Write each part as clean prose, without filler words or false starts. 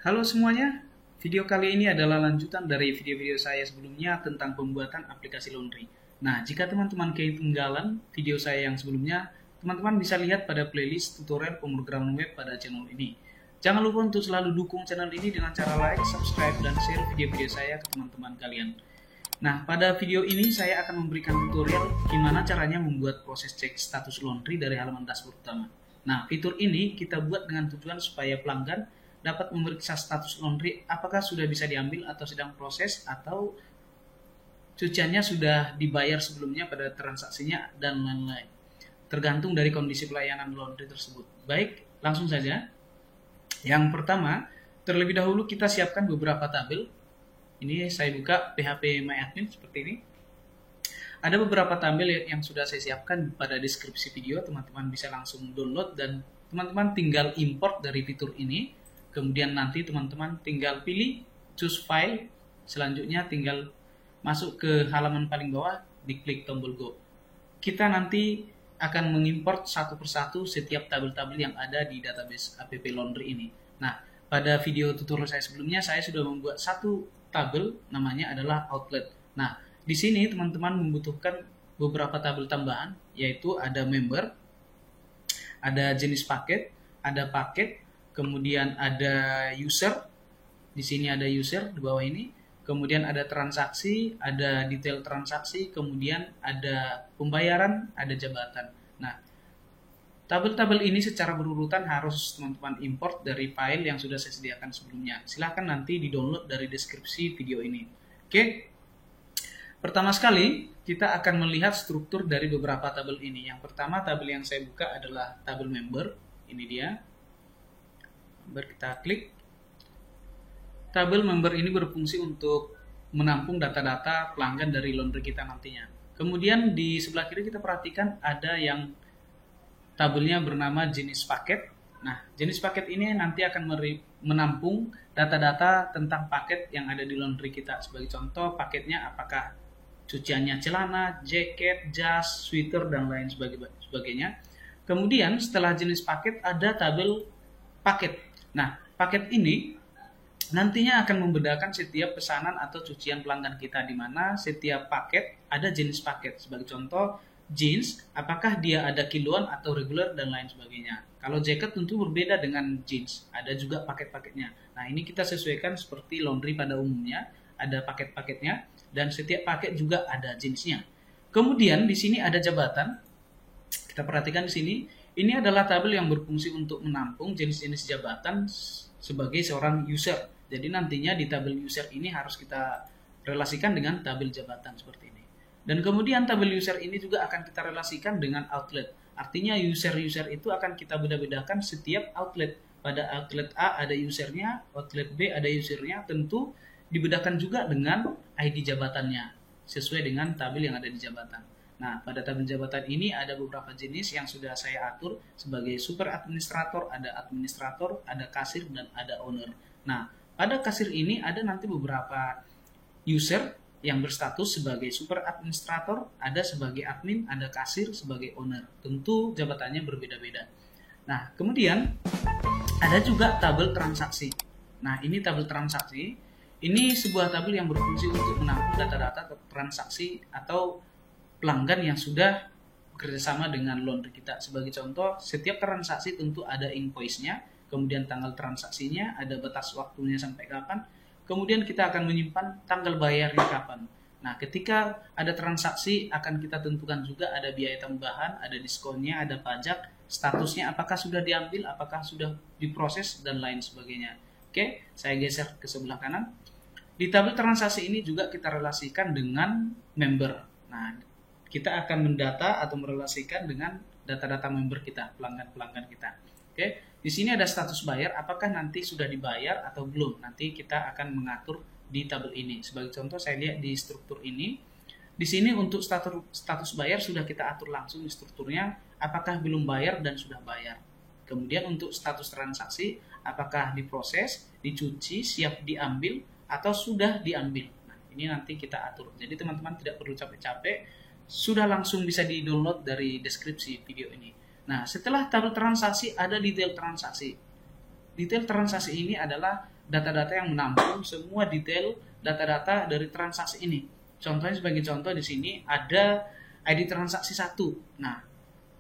Halo semuanya, video kali ini adalah lanjutan dari video-video saya sebelumnya tentang pembuatan aplikasi laundry. Nah, jika teman-teman ketinggalan video saya yang sebelumnya, teman-teman bisa lihat pada playlist tutorial pemrograman web pada channel ini. Jangan lupa untuk selalu dukung channel ini dengan cara like, subscribe, dan share video-video saya ke teman-teman kalian. Nah, pada video ini saya akan memberikan tutorial gimana caranya membuat proses cek status laundry dari halaman dashboard utama. Nah, fitur ini kita buat dengan tujuan supaya pelanggan dapat memeriksa status laundry apakah sudah bisa diambil atau sedang proses atau cuciannya sudah dibayar sebelumnya pada transaksinya dan lain-lain. Tergantung dari kondisi pelayanan laundry tersebut. Baik, langsung saja. Yang pertama, terlebih dahulu kita siapkan beberapa tabel. Ini saya buka PHP MyAdmin seperti ini. Ada beberapa tabel yang sudah saya siapkan pada deskripsi video. Teman-teman bisa langsung download dan teman-teman tinggal import dari fitur ini. Kemudian nanti teman-teman tinggal pilih choose file. Selanjutnya tinggal masuk ke halaman paling bawah, diklik tombol go. Kita nanti akan mengimport satu persatu setiap tabel-tabel yang ada di database app laundry ini. Nah, pada video tutorial saya sebelumnya saya sudah membuat satu tabel namanya adalah outlet. Nah, di sini teman-teman membutuhkan beberapa tabel tambahan, yaitu ada member, ada jenis paket, ada paket, kemudian ada user, di sini ada user di bawah ini, kemudian ada transaksi, ada detail transaksi, kemudian ada pembayaran, ada jabatan. Nah, tabel-tabel ini secara berurutan harus teman-teman import dari file yang sudah saya sediakan sebelumnya. Silahkan nanti di-download dari deskripsi video ini. Oke, pertama sekali kita akan melihat struktur dari beberapa tabel ini. Yang pertama tabel yang saya buka adalah tabel member, ini dia. Kita klik. Tabel member ini berfungsi untuk menampung data-data pelanggan dari laundry kita nantinya. Kemudian di sebelah kiri kita perhatikan ada yang tabelnya bernama jenis paket. Nah, jenis paket ini nanti akan menampung data-data tentang paket yang ada di laundry kita. Sebagai contoh, paketnya apakah cuciannya celana, jaket, jas, sweater, dan lain sebagainya. Kemudian setelah jenis paket ada tabel paket. Nah, paket ini nantinya akan membedakan setiap pesanan atau cucian pelanggan kita, di mana setiap paket ada jenis paket. Sebagai contoh, jeans, apakah dia ada kiloan atau regular dan lain sebagainya. Kalau jaket tentu berbeda dengan jeans, ada juga paket-paketnya. Nah, ini kita sesuaikan seperti laundry pada umumnya, ada paket-paketnya dan setiap paket juga ada jenisnya. Kemudian di sini ada jabatan. Kita perhatikan di sini. Ini adalah tabel yang berfungsi untuk menampung jenis-jenis jabatan sebagai seorang user. Jadi nantinya di tabel user ini harus kita relasikan dengan tabel jabatan seperti ini. Dan kemudian tabel user ini juga akan kita relasikan dengan outlet. Artinya user-user itu akan kita beda-bedakan setiap outlet. Pada outlet A ada usernya, outlet B ada usernya, tentu dibedakan juga dengan ID jabatannya sesuai dengan tabel yang ada di jabatan. Nah, pada tabel jabatan ini ada beberapa jenis yang sudah saya atur sebagai super administrator, ada kasir, dan ada owner. Nah, pada kasir ini ada nanti beberapa user yang berstatus sebagai super administrator, ada sebagai admin, ada kasir sebagai owner. Tentu jabatannya berbeda-beda. Nah, kemudian ada juga tabel transaksi. Nah, ini tabel transaksi. Ini sebuah tabel yang berfungsi untuk menampung data-data transaksi atau pelanggan yang sudah bekerjasama dengan laundry kita. Sebagai contoh, setiap transaksi tentu ada invoice-nya, kemudian tanggal transaksinya, ada batas waktunya sampai kapan, kemudian kita akan menyimpan tanggal bayarnya kapan. Nah, ketika ada transaksi akan kita tentukan juga ada biaya tambahan, ada diskonnya, ada pajak, statusnya apakah sudah diambil, apakah sudah diproses, dan lain sebagainya. Oke, saya geser ke sebelah kanan. Di tabel transaksi ini juga kita relasikan dengan member. Nah, kita akan mendata atau merelasikan dengan data-data member kita, pelanggan-pelanggan kita. Oke, di sini ada status bayar, apakah nanti sudah dibayar atau belum. Nanti kita akan mengatur di tabel ini. Sebagai contoh, saya lihat di struktur ini. Di sini untuk status bayar sudah kita atur langsung di strukturnya, apakah belum bayar dan sudah bayar. Kemudian untuk status transaksi, apakah diproses, dicuci, siap diambil, atau sudah diambil. Nah, ini nanti kita atur. Jadi teman-teman tidak perlu capek-capek, sudah langsung bisa di-download dari deskripsi video ini. Nah, setelah tabel transaksi ada detail transaksi. Detail transaksi ini adalah data-data yang menampung semua detail data-data dari transaksi ini. Contohnya sebagai contoh di sini ada ID transaksi 1. Nah,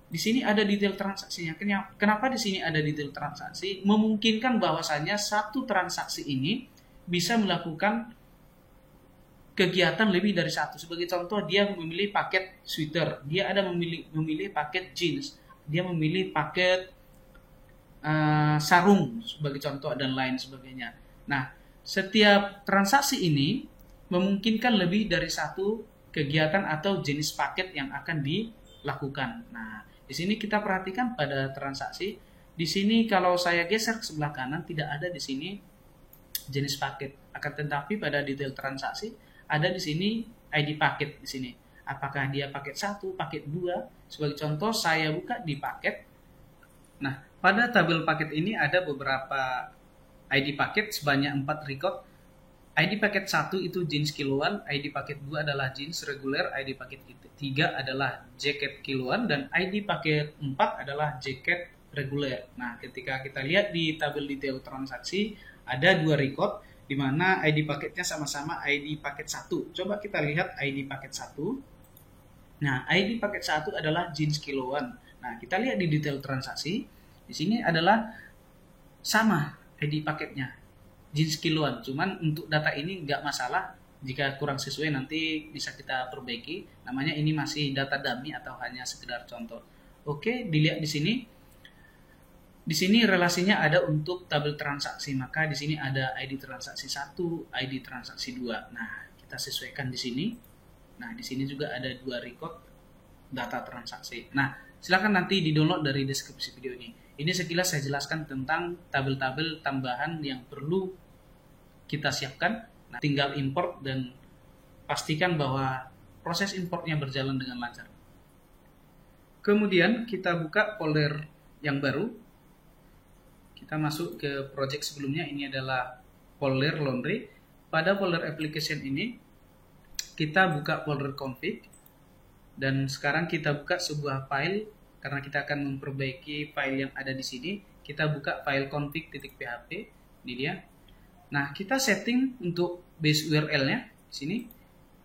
di sini ada detail transaksinya. Kenapa di sini ada detail transaksi? Memungkinkan bahwasannya satu transaksi ini bisa melakukan kegiatan lebih dari satu. Sebagai contoh, dia memilih paket sweater, dia ada memilih paket jeans, dia memilih paket sarung sebagai contoh dan lain sebagainya. Nah, setiap transaksi ini memungkinkan lebih dari satu kegiatan atau jenis paket yang akan dilakukan. Nah, di sini kita perhatikan pada transaksi. Di sini kalau saya geser ke sebelah kanan tidak ada di sini jenis paket. Akan tetapi pada detail transaksi ada di sini ID paket di sini. Apakah dia paket 1, paket 2? Sebagai contoh saya buka di paket. Nah, pada tabel paket ini ada beberapa ID paket sebanyak 4 record. ID paket 1 itu jeans kiloan, ID paket 2 adalah jeans reguler, ID paket 3 adalah jaket kiloan, dan ID paket 4 adalah jaket reguler. Nah, ketika kita lihat di tabel detail transaksi, ada 2 record, di mana ID paketnya sama-sama ID paket 1. Coba kita lihat ID paket 1. Nah, ID paket 1 adalah jeans kiloan. Nah, kita lihat di detail transaksi, di sini adalah sama ID paketnya, jeans kiloan. Cuman untuk data ini nggak masalah, jika kurang sesuai nanti bisa kita perbaiki. Namanya ini masih data dummy atau hanya sekedar contoh. Oke, dilihat di sini. Di sini relasinya ada untuk tabel transaksi, maka di sini ada ID transaksi 1, ID transaksi 2. Nah, kita sesuaikan di sini. Nah, di sini juga ada 2 record data transaksi. Nah, silakan nanti di-download dari deskripsi video ini. Ini sekilas saya jelaskan tentang tabel-tabel tambahan yang perlu kita siapkan. Nah, tinggal import dan pastikan bahwa proses importnya berjalan dengan lancar. Kemudian kita buka folder yang baru. Kita masuk ke project sebelumnya, ini adalah folder laundry. Pada folder application ini kita buka folder config, dan sekarang kita buka sebuah file karena kita akan memperbaiki file yang ada di sini. Kita buka file config.php, ini dia. Nah, kita setting untuk base URL-nya di sini.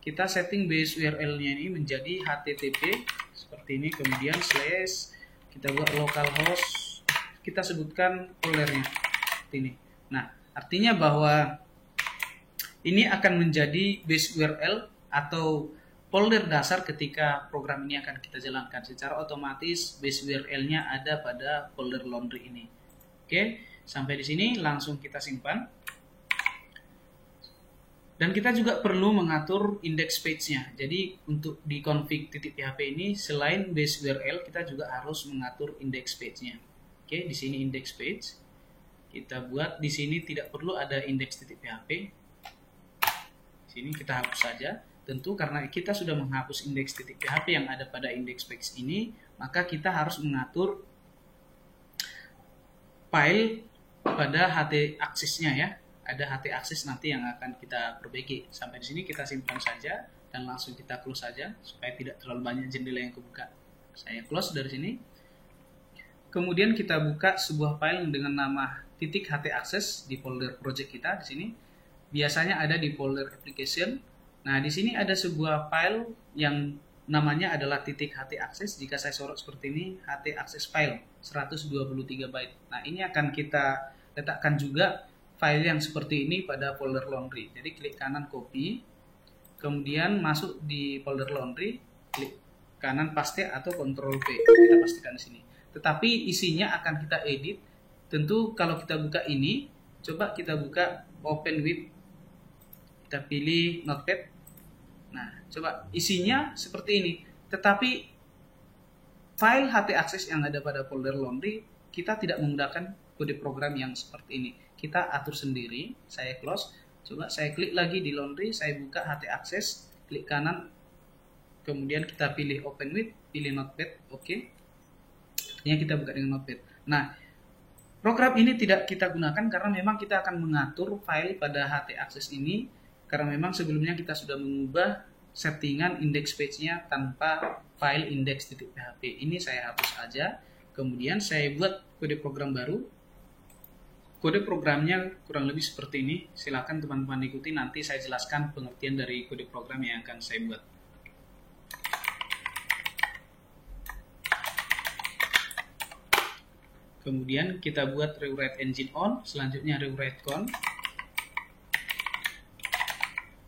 Kita setting base URL-nya ini menjadi HTTP seperti ini, kemudian slash, kita buat localhost, kita sebutkan foldernya seperti ini. Nah, artinya bahwa ini akan menjadi base URL atau folder dasar ketika program ini akan kita jalankan. Secara otomatis base URL-nya ada pada folder laundry ini. Oke, sampai di sini langsung kita simpan. Dan kita juga perlu mengatur index page-nya. Jadi untuk di config.php ini selain base URL kita juga harus mengatur index page-nya. Oke, di sini index page. Kita buat di sini tidak perlu ada index.php. Di sini kita hapus saja. Tentu karena kita sudah menghapus index.php yang ada pada index page ini, maka kita harus mengatur file pada htaccess-nya ya. Ada htaccess nanti yang akan kita perbaiki. Sampai di sini kita simpan saja dan langsung kita close saja supaya tidak terlalu banyak jendela yang kebuka. Saya close dari sini. Kemudian kita buka sebuah file dengan nama .htaccess di folder project kita di sini. Biasanya ada di folder application. Nah, di sini ada sebuah file yang namanya adalah .htaccess. Jika saya sorot seperti ini, htaccess file 123 byte. Nah, ini akan kita letakkan juga file yang seperti ini pada folder laundry. Jadi klik kanan copy, kemudian masuk di folder laundry, klik kanan paste atau Ctrl V. Kita pastikan di sini. Tetapi isinya akan kita edit. Tentu kalau kita buka ini, coba kita buka open with, kita pilih notepad. Nah, coba isinya seperti ini. Tetapi file htaccess yang ada pada folder laundry, kita tidak menggunakan kode program yang seperti ini. Kita atur sendiri. Saya close. Coba saya klik lagi di laundry, saya buka htaccess, klik kanan, kemudian kita pilih open with, pilih notepad, oke. Artinya kita buka dengan notepad. Nah, program ini tidak kita gunakan karena memang kita akan mengatur file pada htaccess ini. Karena memang sebelumnya kita sudah mengubah settingan index page-nya tanpa file index.php. Ini saya hapus aja. Kemudian saya buat kode program baru. kode programnya kurang lebih seperti ini. Silakan teman-teman ikuti, nanti saya jelaskan pengertian dari kode program yang akan saya buat. Kemudian kita buat rewrite engine on, selanjutnya rewrite con,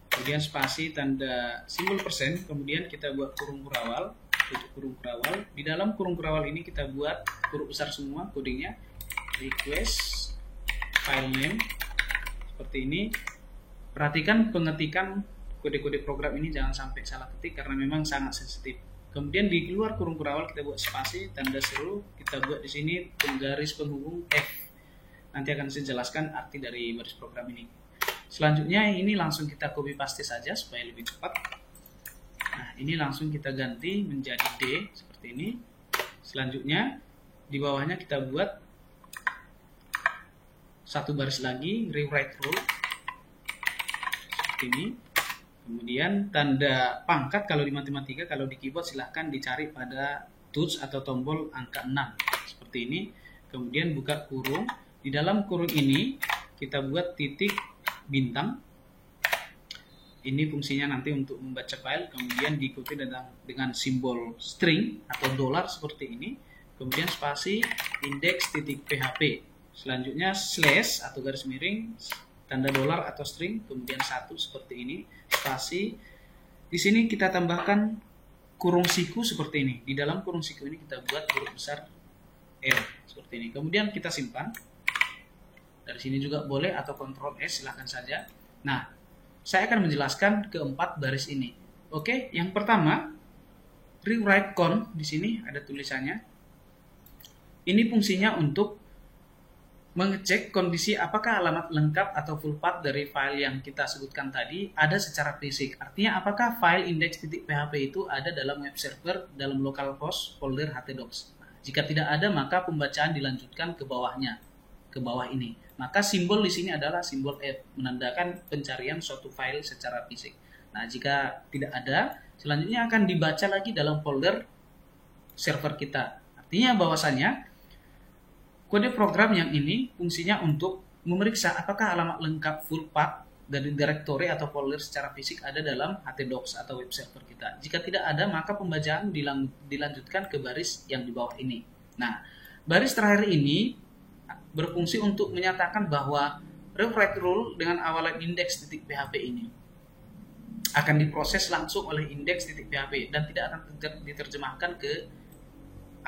kemudian spasi tanda simbol persen, kemudian kita buat kurung kurawal, tutup kurung kurawal. Di dalam kurung kurawal ini kita buat huruf besar semua kodenya, request file name seperti ini. Perhatikan pengetikan kode-kode program ini jangan sampai salah ketik karena memang sangat sensitif. Kemudian di luar kurung kurawal kita buat spasi tanda seru, kita buat di sini garis penghubung F. Nanti akan saya jelaskan arti dari baris program ini. Selanjutnya ini langsung kita copy paste saja supaya lebih cepat. Nah, ini langsung kita ganti menjadi D seperti ini. Selanjutnya di bawahnya kita buat satu baris lagi rewrite rule seperti ini. Kemudian tanda pangkat kalau di matematika, kalau di keyboard silahkan dicari pada touch atau tombol angka 6 seperti ini. Kemudian buka kurung. Di dalam kurung ini kita buat titik bintang. Ini fungsinya nanti untuk membaca file. Kemudian diikuti dengan simbol string atau dolar seperti ini. Kemudian spasi index.php. Selanjutnya slash atau garis miring, tanda dolar atau string, kemudian satu seperti ini, spasi. Di sini kita tambahkan kurung siku seperti ini. Di dalam kurung siku ini kita buat huruf besar L seperti ini. Kemudian kita simpan. Dari sini juga boleh atau Ctrl S, silahkan saja. Nah, saya akan menjelaskan keempat baris ini. Oke, yang pertama rewrite con, di sini ada tulisannya. Ini fungsinya untuk mengecek kondisi apakah alamat lengkap atau full path dari file yang kita sebutkan tadi ada secara fisik. Artinya apakah file index.php itu ada dalam web server dalam localhost folder htdocs. Nah, jika tidak ada maka pembacaan dilanjutkan ke bawahnya, ke bawah ini. Maka simbol di sini adalah simbol F, menandakan pencarian suatu file secara fisik. Nah, jika tidak ada, selanjutnya akan dibaca lagi dalam folder server kita. Artinya bahwasanya kode program yang ini fungsinya untuk memeriksa apakah alamat lengkap full path dari directory atau folder secara fisik ada dalam htdocs atau web server kita. Jika tidak ada, maka pembacaan dilanjutkan ke baris yang di bawah ini. Nah, baris terakhir ini berfungsi untuk menyatakan bahwa rewrite rule dengan awalan index.php ini akan diproses langsung oleh index.php dan tidak akan diterjemahkan ke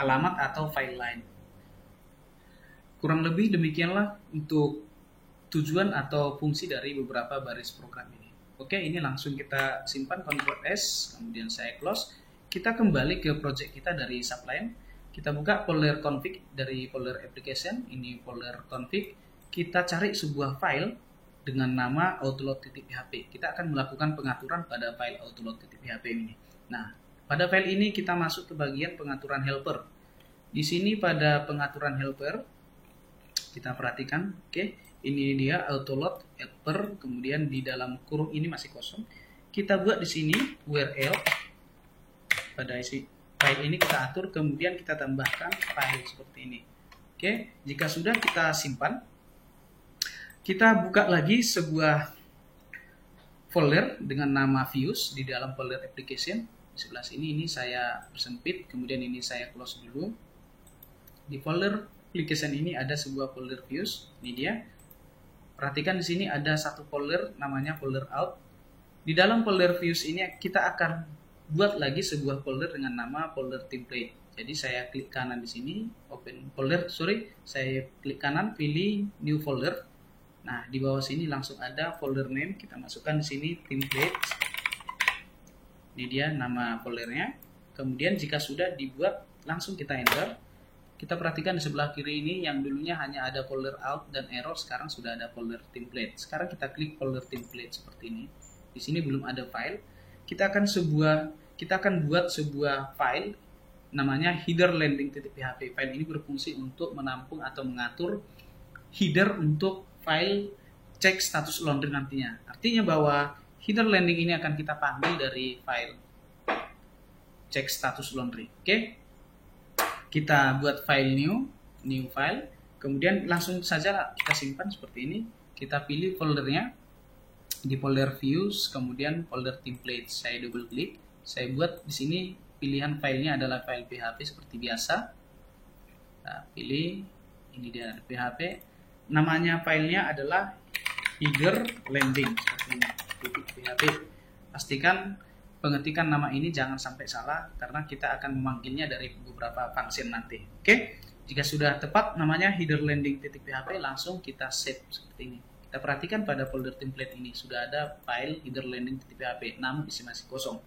alamat atau file lain. Kurang lebih demikianlah untuk tujuan atau fungsi dari beberapa baris program ini. Oke, ini langsung kita simpan, Ctrl S, kemudian saya close. Kita kembali ke project kita dari subline. Kita buka folder config dari folder application, ini folder config. Kita cari sebuah file dengan nama autoload.php. Kita akan melakukan pengaturan pada file autoload.php ini. Nah, pada file ini kita masuk ke bagian pengaturan helper. Di sini pada pengaturan helper, kita perhatikan, oke, ini dia autoload helper, kemudian di dalam kurung ini masih kosong. Kita buat di sini URL pada isi file ini kita atur, kemudian kita tambahkan file seperti ini. Oke, jika sudah kita simpan, kita buka lagi sebuah folder dengan nama views di dalam folder application. Di sebelah sini ini saya persempit, kemudian ini saya close dulu. Di folder application ini ada sebuah folder views, ini dia. Perhatikan di sini ada satu folder namanya folder out. Di dalam folder views ini kita akan buat lagi sebuah folder dengan nama folder template. Jadi saya klik kanan di sini, open folder, saya klik kanan, pilih new folder. Nah, di bawah sini langsung ada folder name, kita masukkan di sini template. Ini dia nama foldernya. Kemudian jika sudah dibuat, langsung kita enter. Kita perhatikan di sebelah kiri ini yang dulunya hanya ada folder out dan error, sekarang sudah ada folder template. Sekarang kita klik folder template seperti ini. Di sini belum ada file. Kita akan buat sebuah file namanya header landing.php. File ini berfungsi untuk menampung atau mengatur header untuk file cek status laundry nantinya. Artinya bahwa header landing ini akan kita panggil dari file cek status laundry. Oke. Kita buat file new file, Kemudian langsung saja kita simpan seperti ini. Kita pilih foldernya di folder views, kemudian folder template. Saya double klik. Saya buat di sini pilihan filenya adalah file PHP seperti biasa. Nah, pilih ini dia PHP. Namanya filenya adalah header landing seperti ini. PHP. Pastikan pengetikan nama ini jangan sampai salah karena kita akan memanggilnya dari beberapa function nanti. Oke, jika sudah tepat namanya header landing.php, langsung kita save seperti ini. Kita perhatikan pada folder template ini sudah ada file header landing.php, namun isi masih kosong.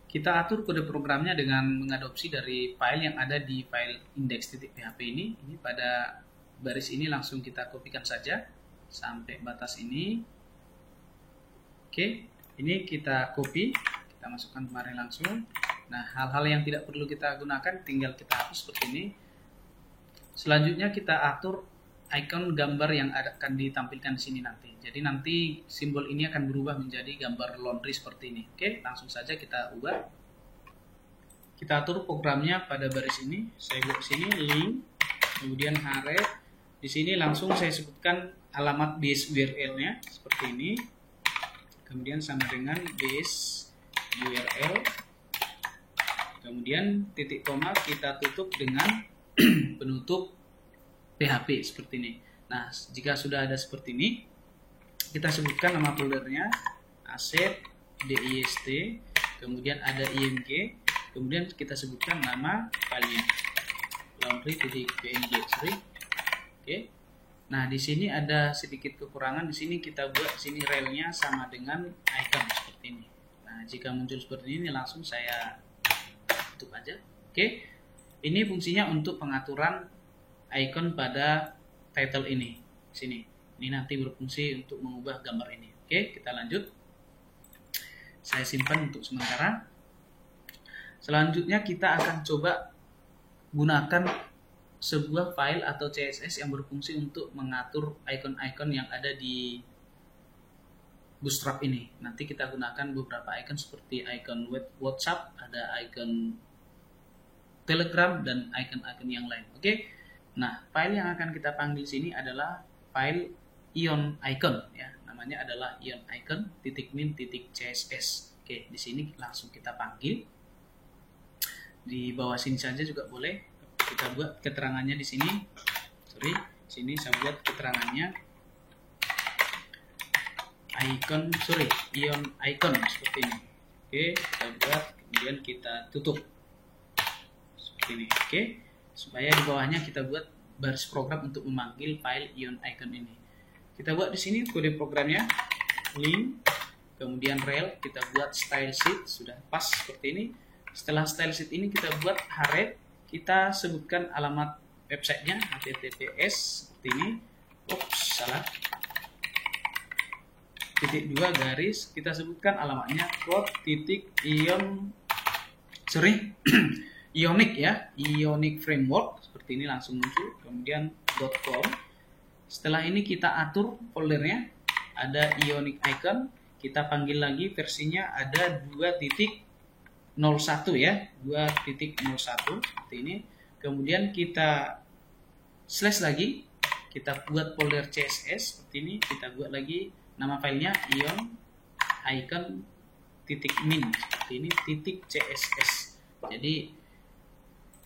Kita atur kode programnya dengan mengadopsi dari file yang ada di file index.php ini. Ini pada baris ini langsung kita kopikan saja sampai batas ini. Oke, ini kita copy, kita masukkan kemarin langsung. Nah, hal-hal yang tidak perlu kita gunakan tinggal kita hapus seperti ini. Selanjutnya kita atur icon gambar yang akan ditampilkan di sini nanti. Jadi nanti simbol ini akan berubah menjadi gambar laundry seperti ini. Oke, langsung saja kita ubah. Kita atur programnya pada baris ini. Saya buat di sini link, kemudian href. Di sini langsung saya sebutkan alamat base URL-nya seperti ini. Kemudian sama dengan base URL. Kemudian titik koma kita tutup dengan penutup PHP seperti ini. Nah, jika sudah ada seperti ini, kita sebutkan nama foldernya asset dist, kemudian ada img, kemudian kita sebutkan nama filenya laundry.png. Oke. Nah, di sini ada sedikit kekurangan. Di sini kita buat sini relnya sama dengan icon seperti ini. Nah, jika muncul seperti ini langsung saya tutup aja. Oke. Ini fungsinya untuk pengaturan icon pada title ini. Sini. Ini nanti berfungsi untuk mengubah gambar ini. Oke, kita lanjut. Saya simpan untuk sementara. Selanjutnya kita akan coba gunakan sebuah file atau CSS yang berfungsi untuk mengatur icon-icon yang ada di Bootstrap ini. Nanti kita gunakan beberapa icon seperti icon WhatsApp, ada icon Telegram, dan icon-icon yang lain. Oke. Nah, file yang akan kita panggil sini adalah file ion icon ya. Namanya adalah ion icon.min.css. Oke, di sini langsung kita panggil. Di bawah sini saja juga boleh. Kita buat keterangannya di sini. Sini saya buat keterangannya ion icon seperti ini. Oke, kita buat, kemudian kita tutup seperti ini. Oke. Supaya di bawahnya kita buat baris program untuk memanggil file ion icon ini. Kita buat di sini kode programnya link, kemudian rel, kita buat style sheet, sudah pas seperti ini. Setelah style sheet ini kita buat href, kita sebutkan alamat websitenya https seperti ini. Salah. Titik 2 garis, kita sebutkan alamatnya Ionic ya, Ionic Framework seperti ini langsung muncul. Kemudian .com. Setelah ini kita atur foldernya, ada Ionic icon. Kita panggil lagi versinya ada 2.01 ya, 2.01 seperti ini. Kemudian kita slash lagi, kita buat folder CSS seperti ini. Kita buat lagi nama filenya ion icon.min seperti ini .css. Jadi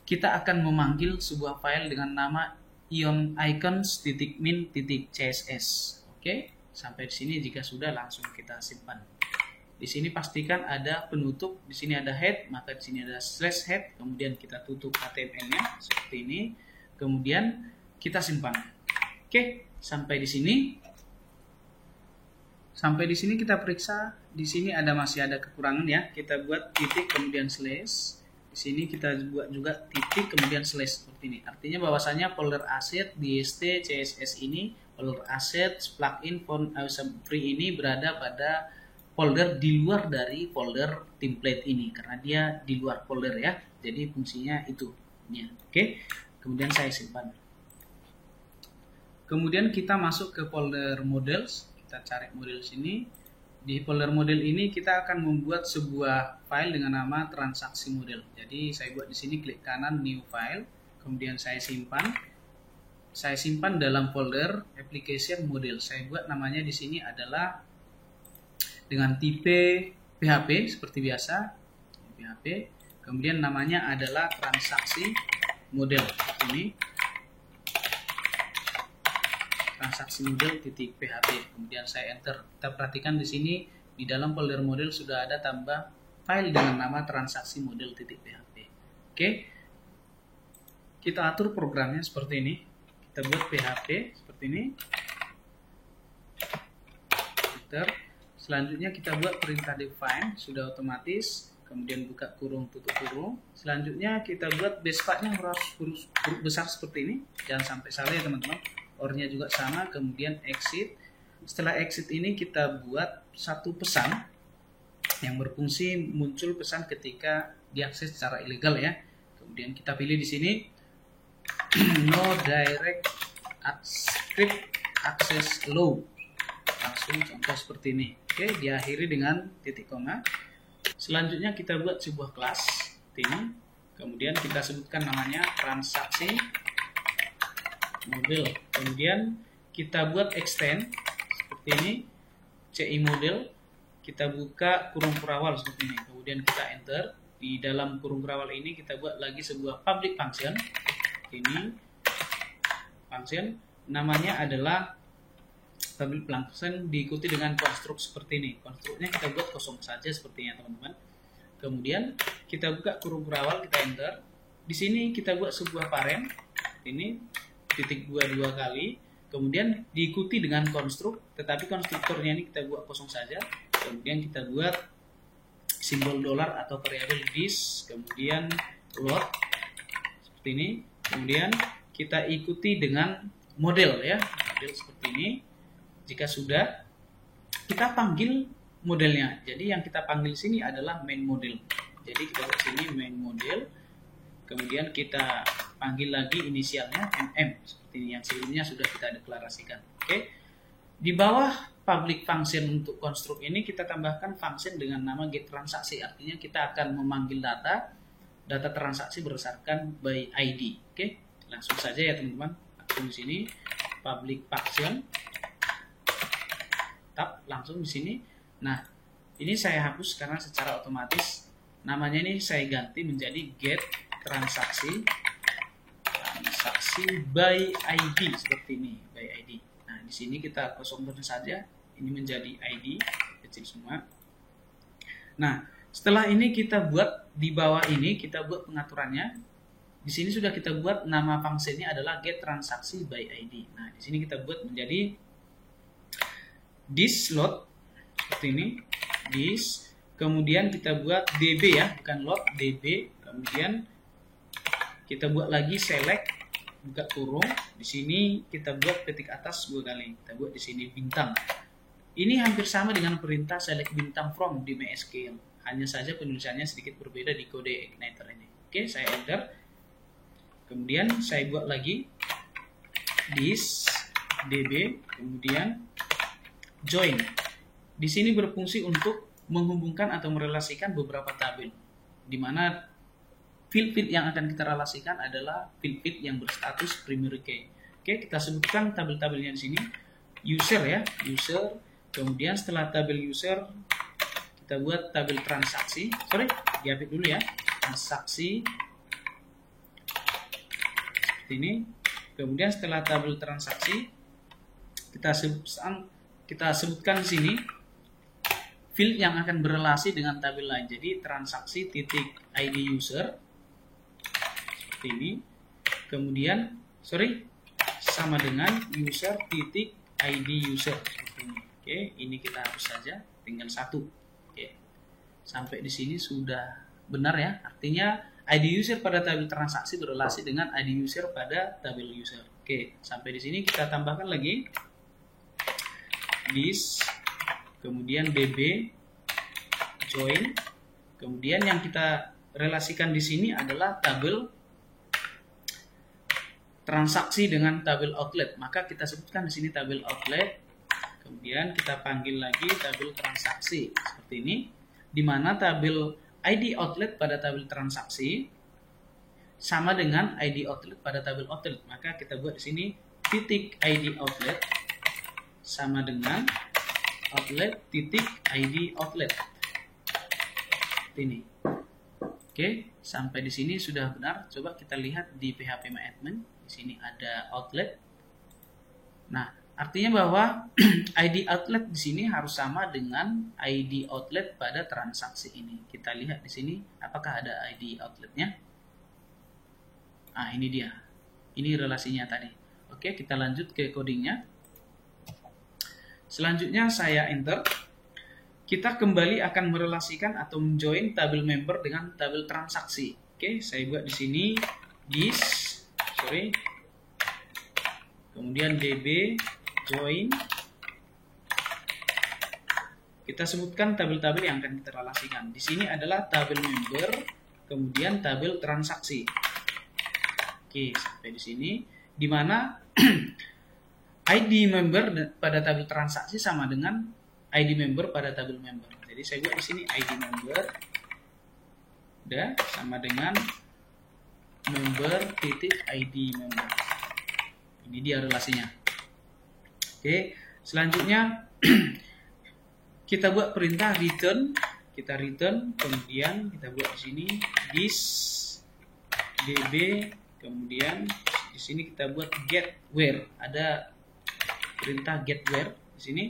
kita akan memanggil sebuah file dengan nama ionicons.min.css. Oke, sampai di sini jika sudah langsung kita simpan. Di sini pastikan ada penutup, di sini ada head, maka di sini ada slash head, kemudian kita tutup HTML-nya seperti ini, kemudian kita simpan. Oke, sampai di sini. Sampai di sini kita periksa, di sini masih ada kekurangan ya. Kita buat titik kemudian slash. Di sini kita buat juga titik kemudian slash seperti ini. Artinya bahwasanya folder asset dist css ini, folder asset plugin font awesome free ini berada pada folder di luar dari folder template ini karena dia di luar folder ya. Jadi fungsinya itu. Ya. Oke. Kemudian saya simpan. Kemudian kita masuk ke folder models. Kita cari model sini. Di folder model ini kita akan membuat sebuah file dengan nama transaksi model. Jadi saya buat di sini, klik kanan new file, kemudian saya simpan. saya simpan dalam folder application model. Saya buat namanya di sini adalah dengan tipe PHP seperti biasa, PHP. Kemudian namanya adalah transaksi model. Ini transaksi model titik PHP. Kemudian saya enter. Kita perhatikan di sini di dalam folder model sudah ada tambah file dengan nama transaksi model titik PHP. Oke. Kita atur programnya seperti ini. Kita buat PHP seperti ini. Enter. Selanjutnya kita buat perintah define, sudah otomatis. Kemudian buka kurung, tutup kurung. Selanjutnya kita buat base part-nya harus huruf besar seperti ini. Jangan sampai salah ya teman-teman. OR-nya juga sama. Kemudian exit. Setelah exit ini kita buat satu pesan yang berfungsi muncul pesan ketika diakses secara ilegal ya. Kemudian kita pilih di sini no direct script access allow. Langsung contoh seperti ini. Oke, diakhiri dengan titik koma. Selanjutnya kita buat sebuah kelas ini. Kemudian kita sebutkan namanya transaksi model. Kemudian kita buat extend seperti ini, CI model. Kita buka kurung kurawal seperti ini. Kemudian kita enter. Di dalam kurung kurawal ini kita buat lagi sebuah public function. Ini function namanya adalah public function diikuti dengan konstruk seperti ini. Konstruknya kita buat kosong saja sepertinya teman-teman. Kemudian kita buka kurung kurawal, kita enter. Di sini kita buat sebuah parent. Ini titik 2 kali. Kemudian diikuti dengan konstruk, tetapi konstruktornya ini kita buat kosong saja. Kemudian kita buat simbol dolar atau variabel this. Kemudian load seperti ini. Kemudian kita ikuti dengan model ya, model seperti ini. Jika sudah, kita panggil modelnya. Jadi yang kita panggil sini adalah main model. Jadi kita buat sini main model. Kemudian kita panggil lagi inisialnya mm seperti ini yang sebelumnya sudah kita deklarasikan. Oke. Di bawah public function untuk konstruk ini kita tambahkan function dengan nama get transaksi. Artinya kita akan memanggil data transaksi berdasarkan by ID. Oke. Langsung saja ya teman-teman. Langsung di sini public function tab langsung di sini. Nah, ini saya hapus karena secara otomatis namanya ini saya ganti menjadi get transaksi by ID seperti ini, by ID. Nah, di sini kita kosongkan saja. Ini menjadi ID kecil semua. Nah, setelah ini kita buat di bawah ini kita buat pengaturannya. Di sini sudah kita buat nama fungsinya adalah get transaksi by ID. Nah, di sini kita buat menjadi this load seperti ini, this. Kemudian kita buat db ya, bukan load, db. Kemudian kita buat lagi select, buka kurung. Di sini kita buat ketik atas 2 kali. Kita buat di sini bintang. Ini hampir sama dengan perintah select bintang from di MySQL. Hanya saja penulisannya sedikit berbeda di kode igniter ini. Oke, saya enter. Kemudian saya buat lagi this db, kemudian join. Di sini berfungsi untuk menghubungkan atau merelasikan beberapa tabel, di mana field-field yang akan kita relasikan adalah field-field yang berstatus primary key. Oke, kita sebutkan tabel-tabelnya di sini. User ya, user. Kemudian setelah tabel user, kita buat tabel transaksi. Sorry, dihapus dulu ya. Transaksi seperti ini. Kemudian setelah tabel transaksi, kita sebutkan di sini field yang akan berelasi dengan tabel lain. Jadi transaksi titik ID user seperti ini. Kemudian sama dengan user titik ID user seperti ini. Oke, ini kita hapus saja, tinggal 1. Oke. Sampai di sini sudah benar ya. Artinya ID user pada tabel transaksi berelasi dengan ID user pada tabel user. Oke, sampai di sini kita tambahkan lagi this, kemudian db join. Kemudian yang kita relasikan di sini adalah tabel transaksi dengan tabel outlet. Maka kita sebutkan di sini tabel outlet. Kemudian kita panggil lagi tabel transaksi seperti ini, di mana tabel ID outlet pada tabel transaksi sama dengan ID outlet pada tabel outlet. Maka kita buat di sini titik ID outlet sama dengan outlet titik ID outlet. Seperti ini. Oke, sampai di sini sudah benar. Coba kita lihat di phpMyAdmin. Di sini ada outlet. Nah, artinya bahwa ID outlet di sini harus sama dengan ID outlet pada transaksi ini. Kita lihat di sini apakah ada ID outletnya. Nah, ini dia. Ini relasinya tadi. Oke, kita lanjut ke codingnya. Selanjutnya saya enter. Kita kembali akan merelasikan atau menjoin tabel member dengan tabel transaksi. Oke, saya buat di sini kemudian db join. Kita sebutkan tabel-tabel yang akan kita relasikan. Di sini adalah tabel member, kemudian tabel transaksi. Oke, sampai di sini, di mana ID member pada tabel transaksi sama dengan ID member pada tabel member. Jadi saya buat di sini ID member udah sama dengan member titik ID member. Ini dia relasinya. Oke, selanjutnya kita buat perintah return. Kita return, kemudian kita buat di sini this db, kemudian di sini kita buat get where. Ada perintah get where di sini.